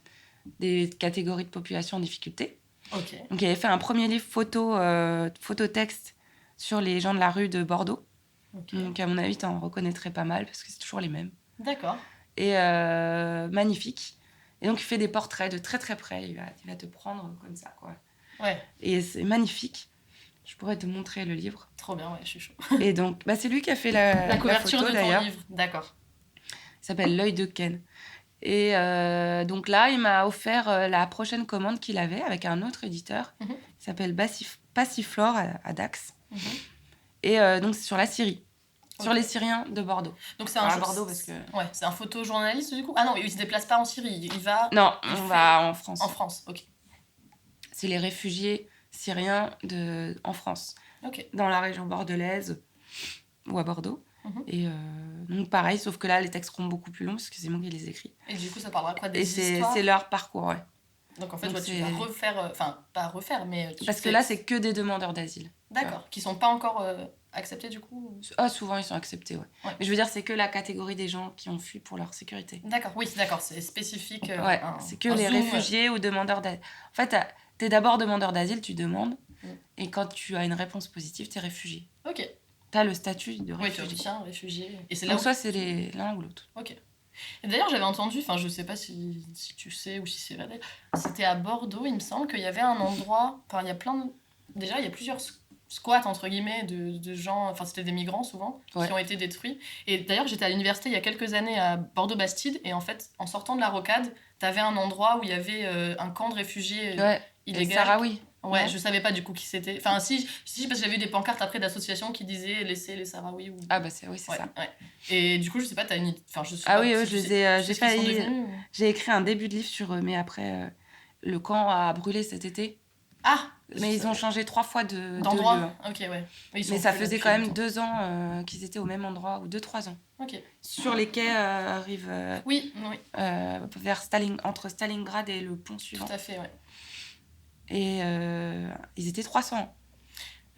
des catégories de population en difficulté. Okay. Donc, il avait fait un premier livre photo-texte sur les gens de la rue de Bordeaux. Okay. Donc, à mon avis, t'en reconnaîtrais pas mal, parce que c'est toujours les mêmes. D'accord. Et magnifique. Et donc, il fait des portraits de très, très près. Il va te prendre comme ça, quoi. Ouais. Et c'est magnifique. Je pourrais te montrer le livre. Trop bien, ouais, je suis chaud. Et donc, c'est lui qui a fait la couverture photo, de ton d'ailleurs. livre. D'accord. Il s'appelle L'œil de Ken. Et donc là, il m'a offert la prochaine commande qu'il avait avec un autre éditeur. Il s'appelle Passiflore à Dax. Et donc, c'est sur la Syrie. Sur les Syriens de Bordeaux. Donc, c'est un Bordeaux parce que... Ouais, c'est un photojournaliste, du coup. Ah non, il ne se déplace pas en Syrie. Il va... Non, on va en France. En France, ok. C'est les réfugiés syriens en France. Ok. Dans la région bordelaise ou à Bordeaux. Et donc pareil, sauf que là, les textes seront beaucoup plus longs parce que c'est moi qui les écris. Et du coup, ça parlera quoi des histoires. Et c'est leur parcours, ouais. Donc en fait, tu vas refaire... Enfin, pas refaire, mais... Parce que là, c'est que des demandeurs d'asile. D'accord. Qui sont pas encore acceptés, du coup? Ah, souvent, ils sont acceptés, ouais. Mais je veux dire, c'est que la catégorie des gens qui ont fui pour leur sécurité. D'accord, oui, d'accord. C'est spécifique. Ouais, c'est que les réfugiés ou demandeurs d'asile. En fait, t'es d'abord demandeur d'asile, tu demandes. Et quand tu as une réponse positive, t'es réfugié. Ok. T'as le statut de réfugié. Oui, tu es réfugié. Et c'est là. Donc, soit c'est l'un ou l'autre. Ok. Et d'ailleurs, j'avais entendu, enfin, je sais pas si tu sais ou si c'est vrai, c'était à Bordeaux, il me semble, qu'il y avait un endroit. Enfin, il y a plein de. Déjà, il y a plusieurs squats, entre guillemets, de gens. Enfin, c'était des migrants souvent, qui ont été détruits. Et d'ailleurs, j'étais à l'université il y a quelques années à Bordeaux-Bastide, et en fait, en sortant de la rocade, t'avais un endroit où il y avait un camp de réfugiés illégal. Sahraouis. Ouais, je savais pas du coup qui c'était. Enfin, si parce que j'avais vu des pancartes après d'associations qui disaient laisser les Sahraouis. Ou... Ah, c'est ça. Ouais. Et du coup, je sais pas, t'as une. Enfin, je sais pas, oui, je les ai. J'ai écrit un début de livre sur eux, mais après, le camp a brûlé cet été. Ah! Mais ils ont changé 3 fois d'endroit. De lieu. Ok, ouais. Mais ça faisait quand même 2 ans qu'ils étaient au même endroit, ou 2-3 ans. Ok. Sur les quais arrivent. Oui. Vers entre Stalingrad et le pont suivant. Tout à fait, ouais. Et ils étaient 300.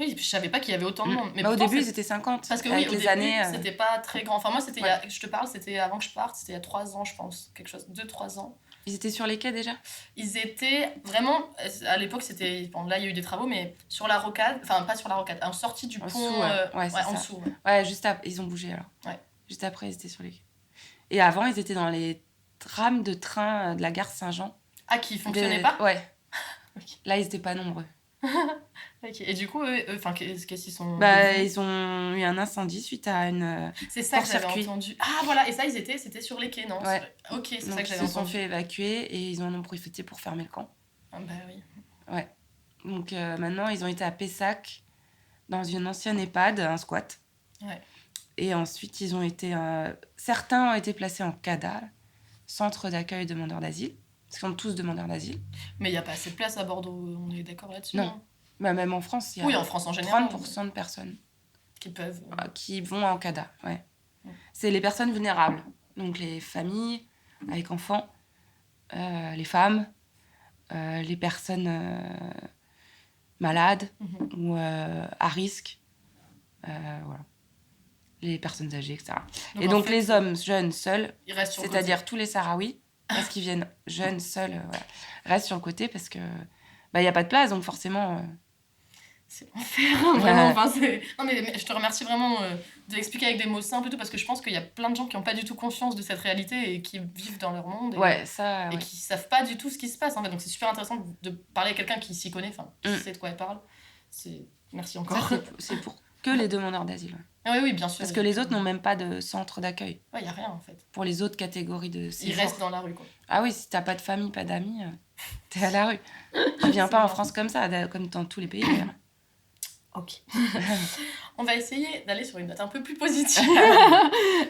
Oui, et puis je savais pas qu'il y avait autant de monde. Mais au début, ils étaient 50. Parce que avec oui, les années, c'était pas très grand. Enfin, moi, c'était je te parle, c'était avant que je parte, c'était il y a 3 ans, je pense. Quelque chose, 2-3 ans. Ils étaient sur les quais déjà? Ils étaient vraiment... À l'époque, c'était... Bon, là, il y a eu des travaux, mais sur la rocade... Enfin, pas sur la rocade, en sortie du pont... Dessous, en dessous. Ouais, juste après. Ils ont bougé, alors. Ouais. Juste après, ils étaient sur les quais. Et avant, ils étaient dans les rames de train de la gare Saint-Jean. Ah, qui fonctionnaient pas? Ouais. Okay. Là, ils étaient pas nombreux. Ok. Et du coup, qu'est-ce qu'ils sont Ils ont eu un incendie suite à une c'est ça que j'avais court-circuit. entendu. Ah voilà, et ça, c'était sur les quais, non? Ouais. Ok, c'est Donc ça que j'avais ils se sont entendu. fait évacuer et ils en ont profité pour fermer le camp. Ah bah oui. Ouais. Donc maintenant, ils ont été à Pessac, dans une ancienne EHPAD, un squat. Ouais. Et ensuite, ils ont été... certains ont été placés en CADA, Centre d'accueil demandeurs d'asile, parce qu'ils sont tous demandeurs d'asile. Mais il n'y a pas assez de place à Bordeaux, on est d'accord là-dessus? Non. Même en France, il y a oui, en France en général, 30% de personnes qui peuvent... qui vont en CADA. Ouais. Ouais. C'est les personnes vulnérables, donc les familles avec enfants, les femmes, les personnes malades ou à risque, voilà. Les personnes âgées, etc. Et donc les hommes jeunes seuls, c'est-à-dire tous les Sahraouis, parce qu'ils viennent jeunes seuls, restent sur le côté parce que il n'y a pas de place, donc forcément... C'est l'enfer, vraiment. Enfin, non, mais je te remercie vraiment de l'expliquer avec des mots simples et tout, parce que je pense qu'il y a plein de gens qui n'ont pas du tout conscience de cette réalité et qui vivent dans leur monde et qui savent pas du tout ce qui se passe, en fait. Donc c'est super intéressant de parler à quelqu'un qui s'y connaît, enfin, qui sait de quoi elle parle. Merci encore. Ça, c'est pour que les demandeurs d'asile. Ah oui, bien sûr. Parce que les autres n'ont même pas de centre d'accueil. Ouais, il n'y a rien, en fait. Pour les autres catégories de séjour. Ils restent dans la rue, quoi. Ah oui, si t'as pas de famille, pas d'amis, t'es à la rue. Tu viens pas en France comme ça, comme dans tous les pays, d'ailleurs. Ok. On va essayer d'aller sur une note un peu plus positive.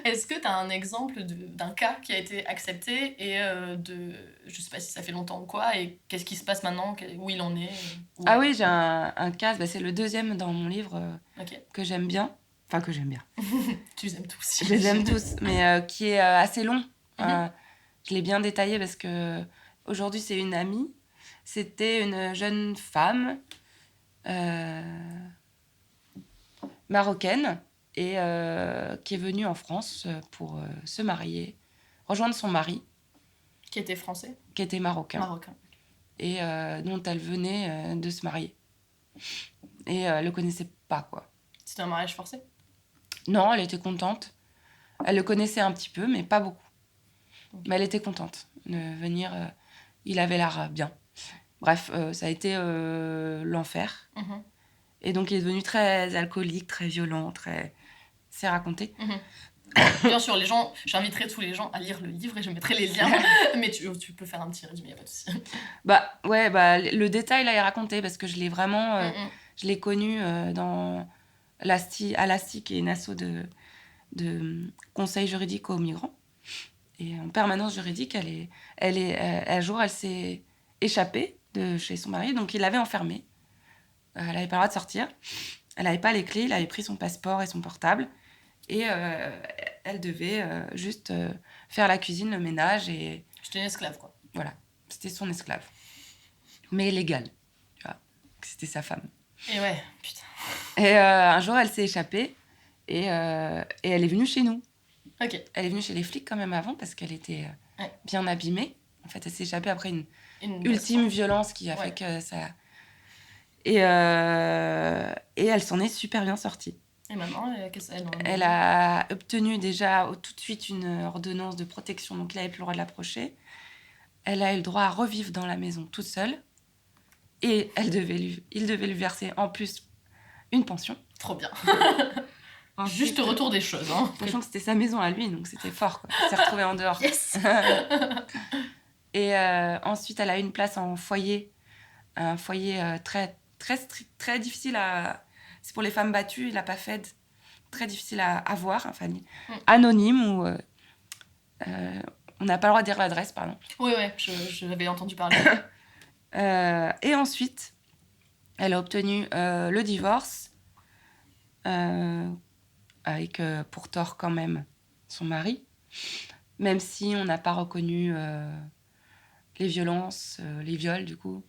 Est-ce que tu as un exemple d'un cas qui a été accepté et je sais pas si ça fait longtemps ou quoi, et qu'est-ce qui se passe maintenant, où il en est Ah oui, j'ai un cas, c'est le deuxième dans mon livre que j'aime bien. Enfin, que j'aime bien. Tu les aimes tous. Je les aime tous, mais qui est assez long. Je l'ai bien détaillé parce que aujourd'hui, c'est une amie. C'était une jeune femme marocaine et qui est venue en France pour se marier, rejoindre son mari. Qui était français? Qui était marocain. Marocain. Et dont elle venait de se marier. Et elle le connaissait pas, quoi. C'était un mariage forcé? Non, elle était contente. Elle le connaissait un petit peu, mais pas beaucoup. Okay. Mais elle était contente de venir. Il avait l'air bien. Bref, ça a été l'enfer. Et donc, il est devenu très alcoolique, très violent, très... C'est raconté. Bien sûr, les gens, j'inviterai tous les gens à lire le livre et je mettrai les liens. Mais tu peux faire un petit résumé, il n'y a pas de souci. Le détail, là, est raconté parce que je l'ai vraiment... je l'ai connu dans l'ASTI, qui est une asso de conseil juridique aux migrants. Et en permanence juridique, un jour, elle s'est échappée de chez son mari, donc il l'avait enfermée. Elle n'avait pas le droit de sortir. Elle n'avait pas les clés, il avait pris son passeport et son portable. Et elle devait juste faire la cuisine, le ménage et... C'était une esclave, quoi. Voilà, c'était son esclave. Mais légale, tu vois. C'était sa femme. Et ouais, putain. Et un jour, elle s'est échappée et elle est venue chez nous. Ok. Elle est venue chez les flics quand même avant parce qu'elle était bien abîmée. En fait, elle s'est échappée après une ultime violence qui a fait que ça... Et elle s'en est super bien sortie. Et maman, elle a obtenu déjà tout de suite une ordonnance de protection, donc il n'avait plus le droit de l'approcher. Elle a eu le droit à revivre dans la maison toute seule. Et il devait lui verser en plus une pension. Trop bien. Juste retour des choses. Sachant que c'était sa maison à lui, donc c'était fort, quoi. Elle s'est retrouvée en dehors. Yes. Et ensuite, elle a eu une place en foyer. Un foyer très, très strict, très difficile à... C'est pour les femmes battues, la PAFED. Très difficile à avoir, enfin, anonyme ou... on n'a pas le droit de dire l'adresse, pardon. Oui, je l'avais entendu parler. Et ensuite, elle a obtenu le divorce, avec pour tort quand même son mari, même si on n'a pas reconnu les violences, les viols du coup,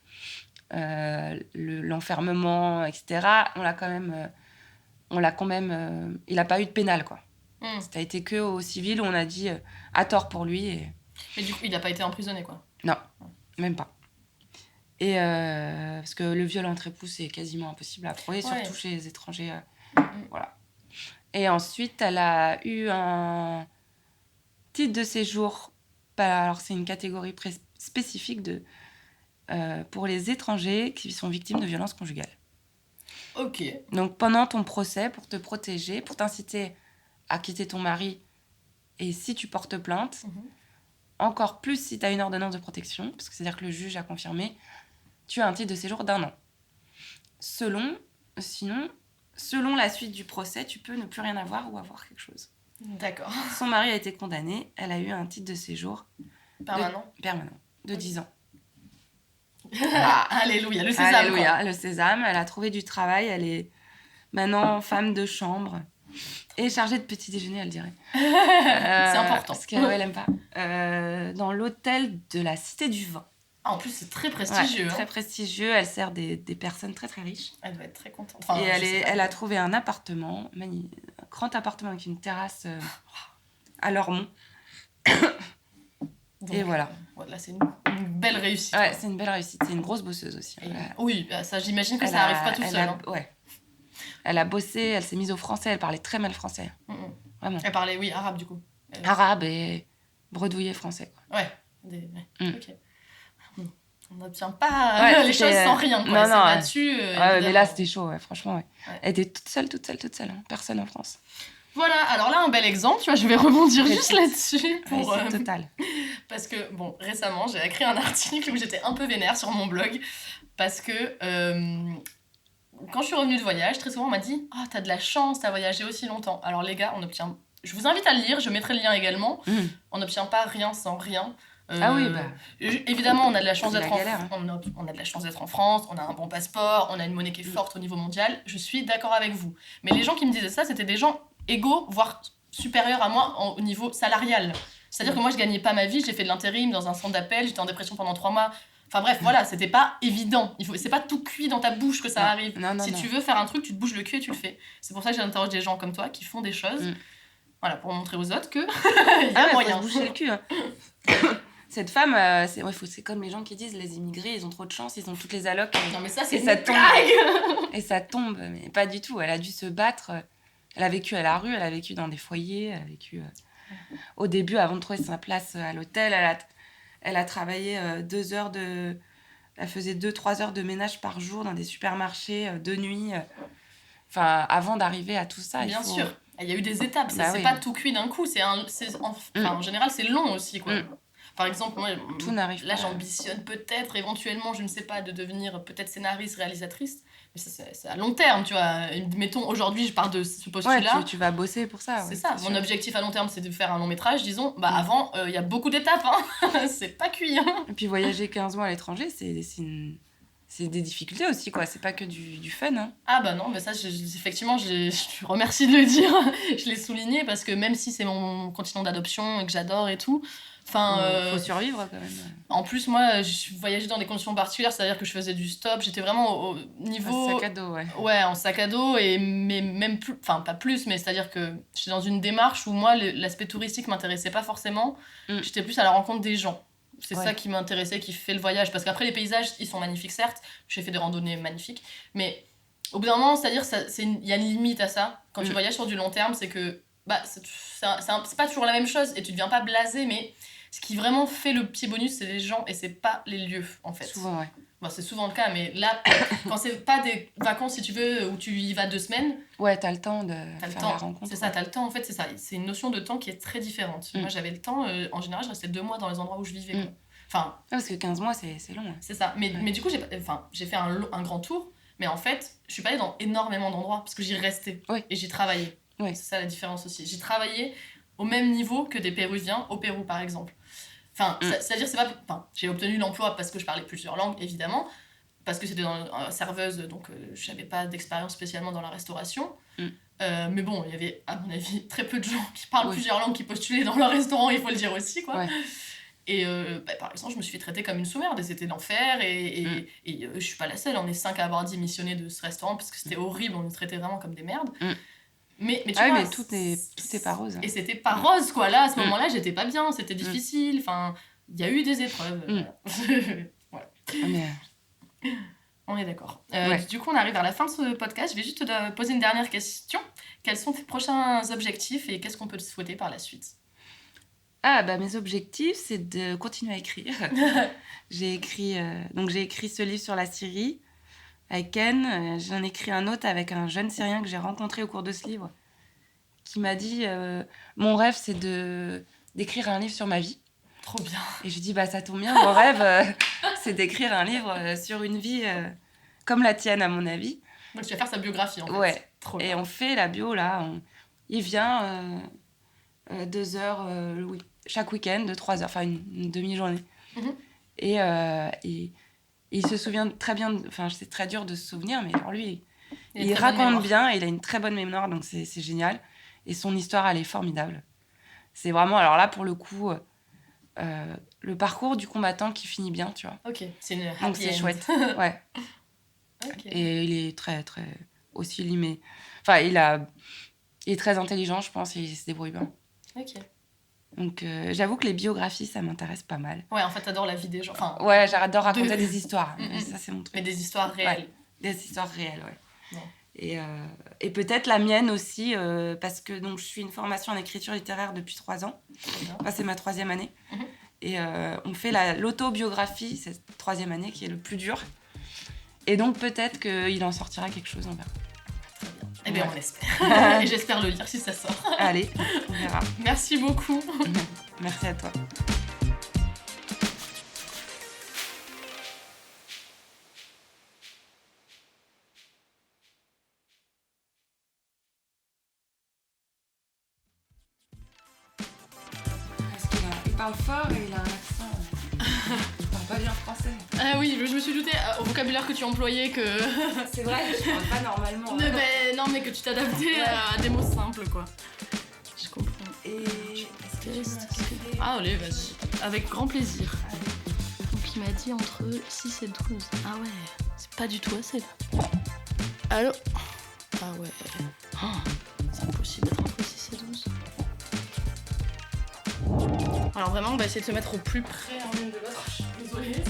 l'enfermement, etc. On l'a quand même, il n'a pas eu de pénal, quoi. Ça a été que au civil où on a dit à tort pour lui. Mais du coup, il n'a pas été emprisonné, quoi. Non, même pas. Et parce que le viol entre époux, c'est quasiment impossible à prouver, surtout chez les étrangers. Voilà. Et ensuite, elle a eu un titre de séjour. Alors, c'est une catégorie spécifique pour les étrangers qui sont victimes de violences conjugales. Ok. Donc, pendant ton procès, pour te protéger, pour t'inciter à quitter ton mari, et si tu portes plainte, encore plus si tu as une ordonnance de protection, parce que c'est-à-dire que le juge a confirmé, tu as un titre de séjour d'1 an. Selon la suite du procès, tu peux ne plus rien avoir ou avoir quelque chose. D'accord. Son mari a été condamné, elle a eu un titre de séjour permanent de 10 ans. Alléluia, le sésame. Alléluia, le sésame. Elle a trouvé du travail, elle est maintenant femme de chambre et chargée de petit déjeuner, elle dirait. C'est important. Parce qu'elle aime pas. Dans l'hôtel de la Cité du Vin. Ah, en plus, c'est très prestigieux. Très prestigieux. Elle sert des personnes très très riches. Elle doit être très contente. Enfin, et elle a trouvé un appartement, un grand appartement avec une terrasse à Lormont. Donc, et voilà. Là, c'est une belle réussite. Ouais, c'est une belle réussite. C'est une grosse bosseuse aussi. Oui, ça, j'imagine que ça arrive pas tout seul. Ouais. Elle a bossé, elle s'est mise au français, elle parlait très mal français. Vraiment. Elle parlait, oui, arabe du coup. Arabe et bredouillé français. Quoi. Ouais. Ok. On n'obtient pas les choses sans rien. Quoi. Non, là-dessus. Mais là, c'était chaud, franchement. Ouais. Elle était toute seule. Hein. Personne en France. Voilà, alors là, un bel exemple, tu vois, je vais rebondir juste là-dessus. Total. Parce que, bon, récemment, j'ai écrit un article où j'étais un peu vénère sur mon blog. Parce que quand je suis revenue de voyage, très souvent, on m'a dit « Ah, t'as de la chance, t'as voyagé aussi longtemps. » Alors les gars, on obtient... Je vous invite à le lire, je mettrai le lien également. On n'obtient pas rien sans rien. Évidemment, on a de la chance d'être on a de la chance d'être en France, on a un bon passeport, on a une monnaie qui est forte au niveau mondial. Je suis d'accord avec vous. Mais les gens qui me disaient ça, c'était des gens égaux, voire supérieurs à moi au niveau salarial. C'est-à-dire que moi, je gagnais pas ma vie, j'ai fait de l'intérim dans un centre d'appel, j'étais en dépression pendant 3 mois. Enfin bref, voilà, c'était pas évident. C'est pas tout cuit dans ta bouche que ça arrive. Si tu veux faire un truc, tu te bouges le cul et tu le fais. C'est pour ça que j'interroge des gens comme toi qui font des choses. Voilà, pour montrer aux autres que il y a moyen. Faut se bouger le cul. Hein. Cette femme, c'est comme les gens qui disent les immigrés, ils ont trop de chance, ils ont toutes les allocs. Non mais ça, c'est une blague. Et ça tombe, mais pas du tout. Elle a dû se battre. Elle a vécu à la rue, elle a vécu dans des foyers, elle a vécu... Au début, avant de trouver sa place à l'hôtel, elle a travaillé 2 heures de... Elle faisait 2-3 heures de ménage par jour dans des supermarchés de nuit. Enfin, avant d'arriver à tout ça. Bien sûr, il y a eu des étapes. C'est pas tout cuit d'un coup. En général, c'est long aussi, quoi. Par exemple, moi, tout n'arrive là, j'ambitionne peut-être, éventuellement, je ne sais pas, de devenir peut-être scénariste, réalisatrice. Mais ça, c'est à long terme, tu vois. Mettons, aujourd'hui, je pars de ce postulat. Ouais, tu vas bosser pour ça. C'est ça. Mon objectif à long terme, c'est de faire un long métrage, disons. Avant, il y a beaucoup d'étapes, hein. C'est pas cuit, hein. Et puis, voyager 15 mois à l'étranger, c'est des difficultés aussi, quoi. C'est pas que du fun, hein. Ah bah non, mais ça, effectivement, je te remercie de le dire. Je l'ai souligné parce que même si c'est mon continent d'adoption et que j'adore et tout... faut survivre quand même. En plus, moi, je voyageais dans des conditions particulières, c'est-à-dire que je faisais du stop, j'étais vraiment au niveau... En sac à dos, ouais. Ouais, en sac à dos, mais même plus... Enfin, pas plus, mais c'est-à-dire que j'étais dans une démarche où moi, l'aspect touristique m'intéressait pas forcément. J'étais plus à la rencontre des gens. C'est ça qui m'intéressait, qui fait le voyage. Parce qu'après, les paysages, ils sont magnifiques, certes. J'ai fait des randonnées magnifiques. Mais au bout d'un moment, c'est-à-dire il y a une limite à ça. Quand tu voyages sur du long terme, c'est que... c'est pas toujours la même chose et tu deviens pas blasé, mais... Ce qui vraiment fait le petit bonus, c'est les gens et c'est pas les lieux, en fait. Souvent, ouais. Bon, c'est souvent le cas, mais là, quand c'est pas des vacances, si tu veux, où tu y vas 2 semaines... Ouais, t'as le temps de faire la rencontre. C'est ça, t'as le temps, en fait, c'est ça. C'est une notion de temps qui est très différente. Moi, j'avais le temps, en général, je restais 2 mois dans les endroits où je vivais. Quoi. Enfin, parce que 15 mois, c'est long. Hein. C'est ça. Mais du coup, j'ai fait un grand tour, mais en fait, je suis pas allée dans énormément d'endroits, parce que j'y restais. Et j'y travaillais. C'est ça la différence aussi. J'y travaillais au même niveau que des Péruviens au Pérou, par exemple. Enfin, c'est-à-dire, c'est pas... Enfin, j'ai obtenu l'emploi parce que je parlais plusieurs langues, évidemment, parce que c'était serveuse, donc je n'avais pas d'expérience spécialement dans la restauration. Mais bon, il y avait, à mon avis, très peu de gens qui parlent plusieurs langues qui postulaient dans leur restaurant, il faut le dire aussi, quoi. Ouais. Et par exemple, je me suis fait traiter comme une sous-merde, et c'était l'enfer, et je suis pas la seule, on est 5 à avoir démissionné de ce restaurant, parce que c'était horrible, on nous traitait vraiment comme des merdes. Mais tu vois, mais tout est pas rose. Hein. Et c'était pas rose, quoi. Là, à ce moment-là, j'étais pas bien, c'était difficile. Enfin, il y a eu des épreuves. Ouais. On est d'accord. Du coup, on arrive vers la fin de ce podcast. Je vais juste te poser une dernière question. Quels sont tes prochains objectifs et qu'est-ce qu'on peut te souhaiter par la suite ? Ah, bah mes objectifs, c'est de continuer à écrire. J'ai écrit ce livre sur la Syrie avec Ken. J'en ai écrit un autre avec un jeune Syrien que j'ai rencontré au cours de ce livre, qui m'a dit mon rêve, c'est d'écrire un livre sur ma vie. Trop bien. Et je lui dis, bah ça tombe bien, mon rêve, c'est d'écrire un livre sur une vie comme la tienne, à mon avis. Donc tu vas faire sa biographie, en fait. Ouais. Trop Et bien. on fait la bio, là. Il vient 2 heures chaque week-end, de 3 heures, enfin une demi-journée. Et il se souvient très bien, enfin c'est très dur de se souvenir, mais alors lui, il raconte bien, et il a une très bonne mémoire, donc c'est génial. Et son histoire, elle est formidable. C'est vraiment, alors là, pour le coup, le parcours du combattant qui finit bien, tu vois. Ok, c'est une happy donc c'est end. chouette, ouais. Okay. Et il est très, très aussi limé. Enfin, il est très intelligent, je pense, et il se débrouille bien. Ok. Donc, j'avoue que les biographies, ça m'intéresse pas mal. Ouais, en fait, t'adores la vie des gens. Enfin, ouais, j'adore raconter des histoires. Ça, c'est mon truc. Mais des histoires réelles. Ouais, des histoires réelles, ouais. Ouais. Et peut-être la mienne aussi, parce que donc, je suis une formation en écriture littéraire depuis 3 ans. Enfin, c'est ma 3e année. Et on fait l'autobiographie, cette 3e année qui est le plus dur. Et donc, peut-être qu'il en sortira quelque chose, on verra. Eh bien, on l'espère. Et j'espère le lire si ça sort. Allez, on verra. Merci beaucoup. Merci à toi. Parce qu'il parle fort et il a un accent. Il parle pas bien français. Ah oui, je me suis doutée au vocabulaire que tu employais que... C'est vrai, je parle pas normalement. Non, mais que tu t'adaptais à des mots simples, quoi. Je comprends. Et est-ce que tu veux un café ? Ah, allez, vas-y. Avec grand plaisir. Donc, il m'a dit entre 6 et 12. Ah ouais, c'est pas du tout assez, là. Allô ? Ah ouais. Oh, c'est impossible d'être entre 6 et 12. Alors vraiment, on va essayer de se mettre au plus près l'un de l'autre. Désolée,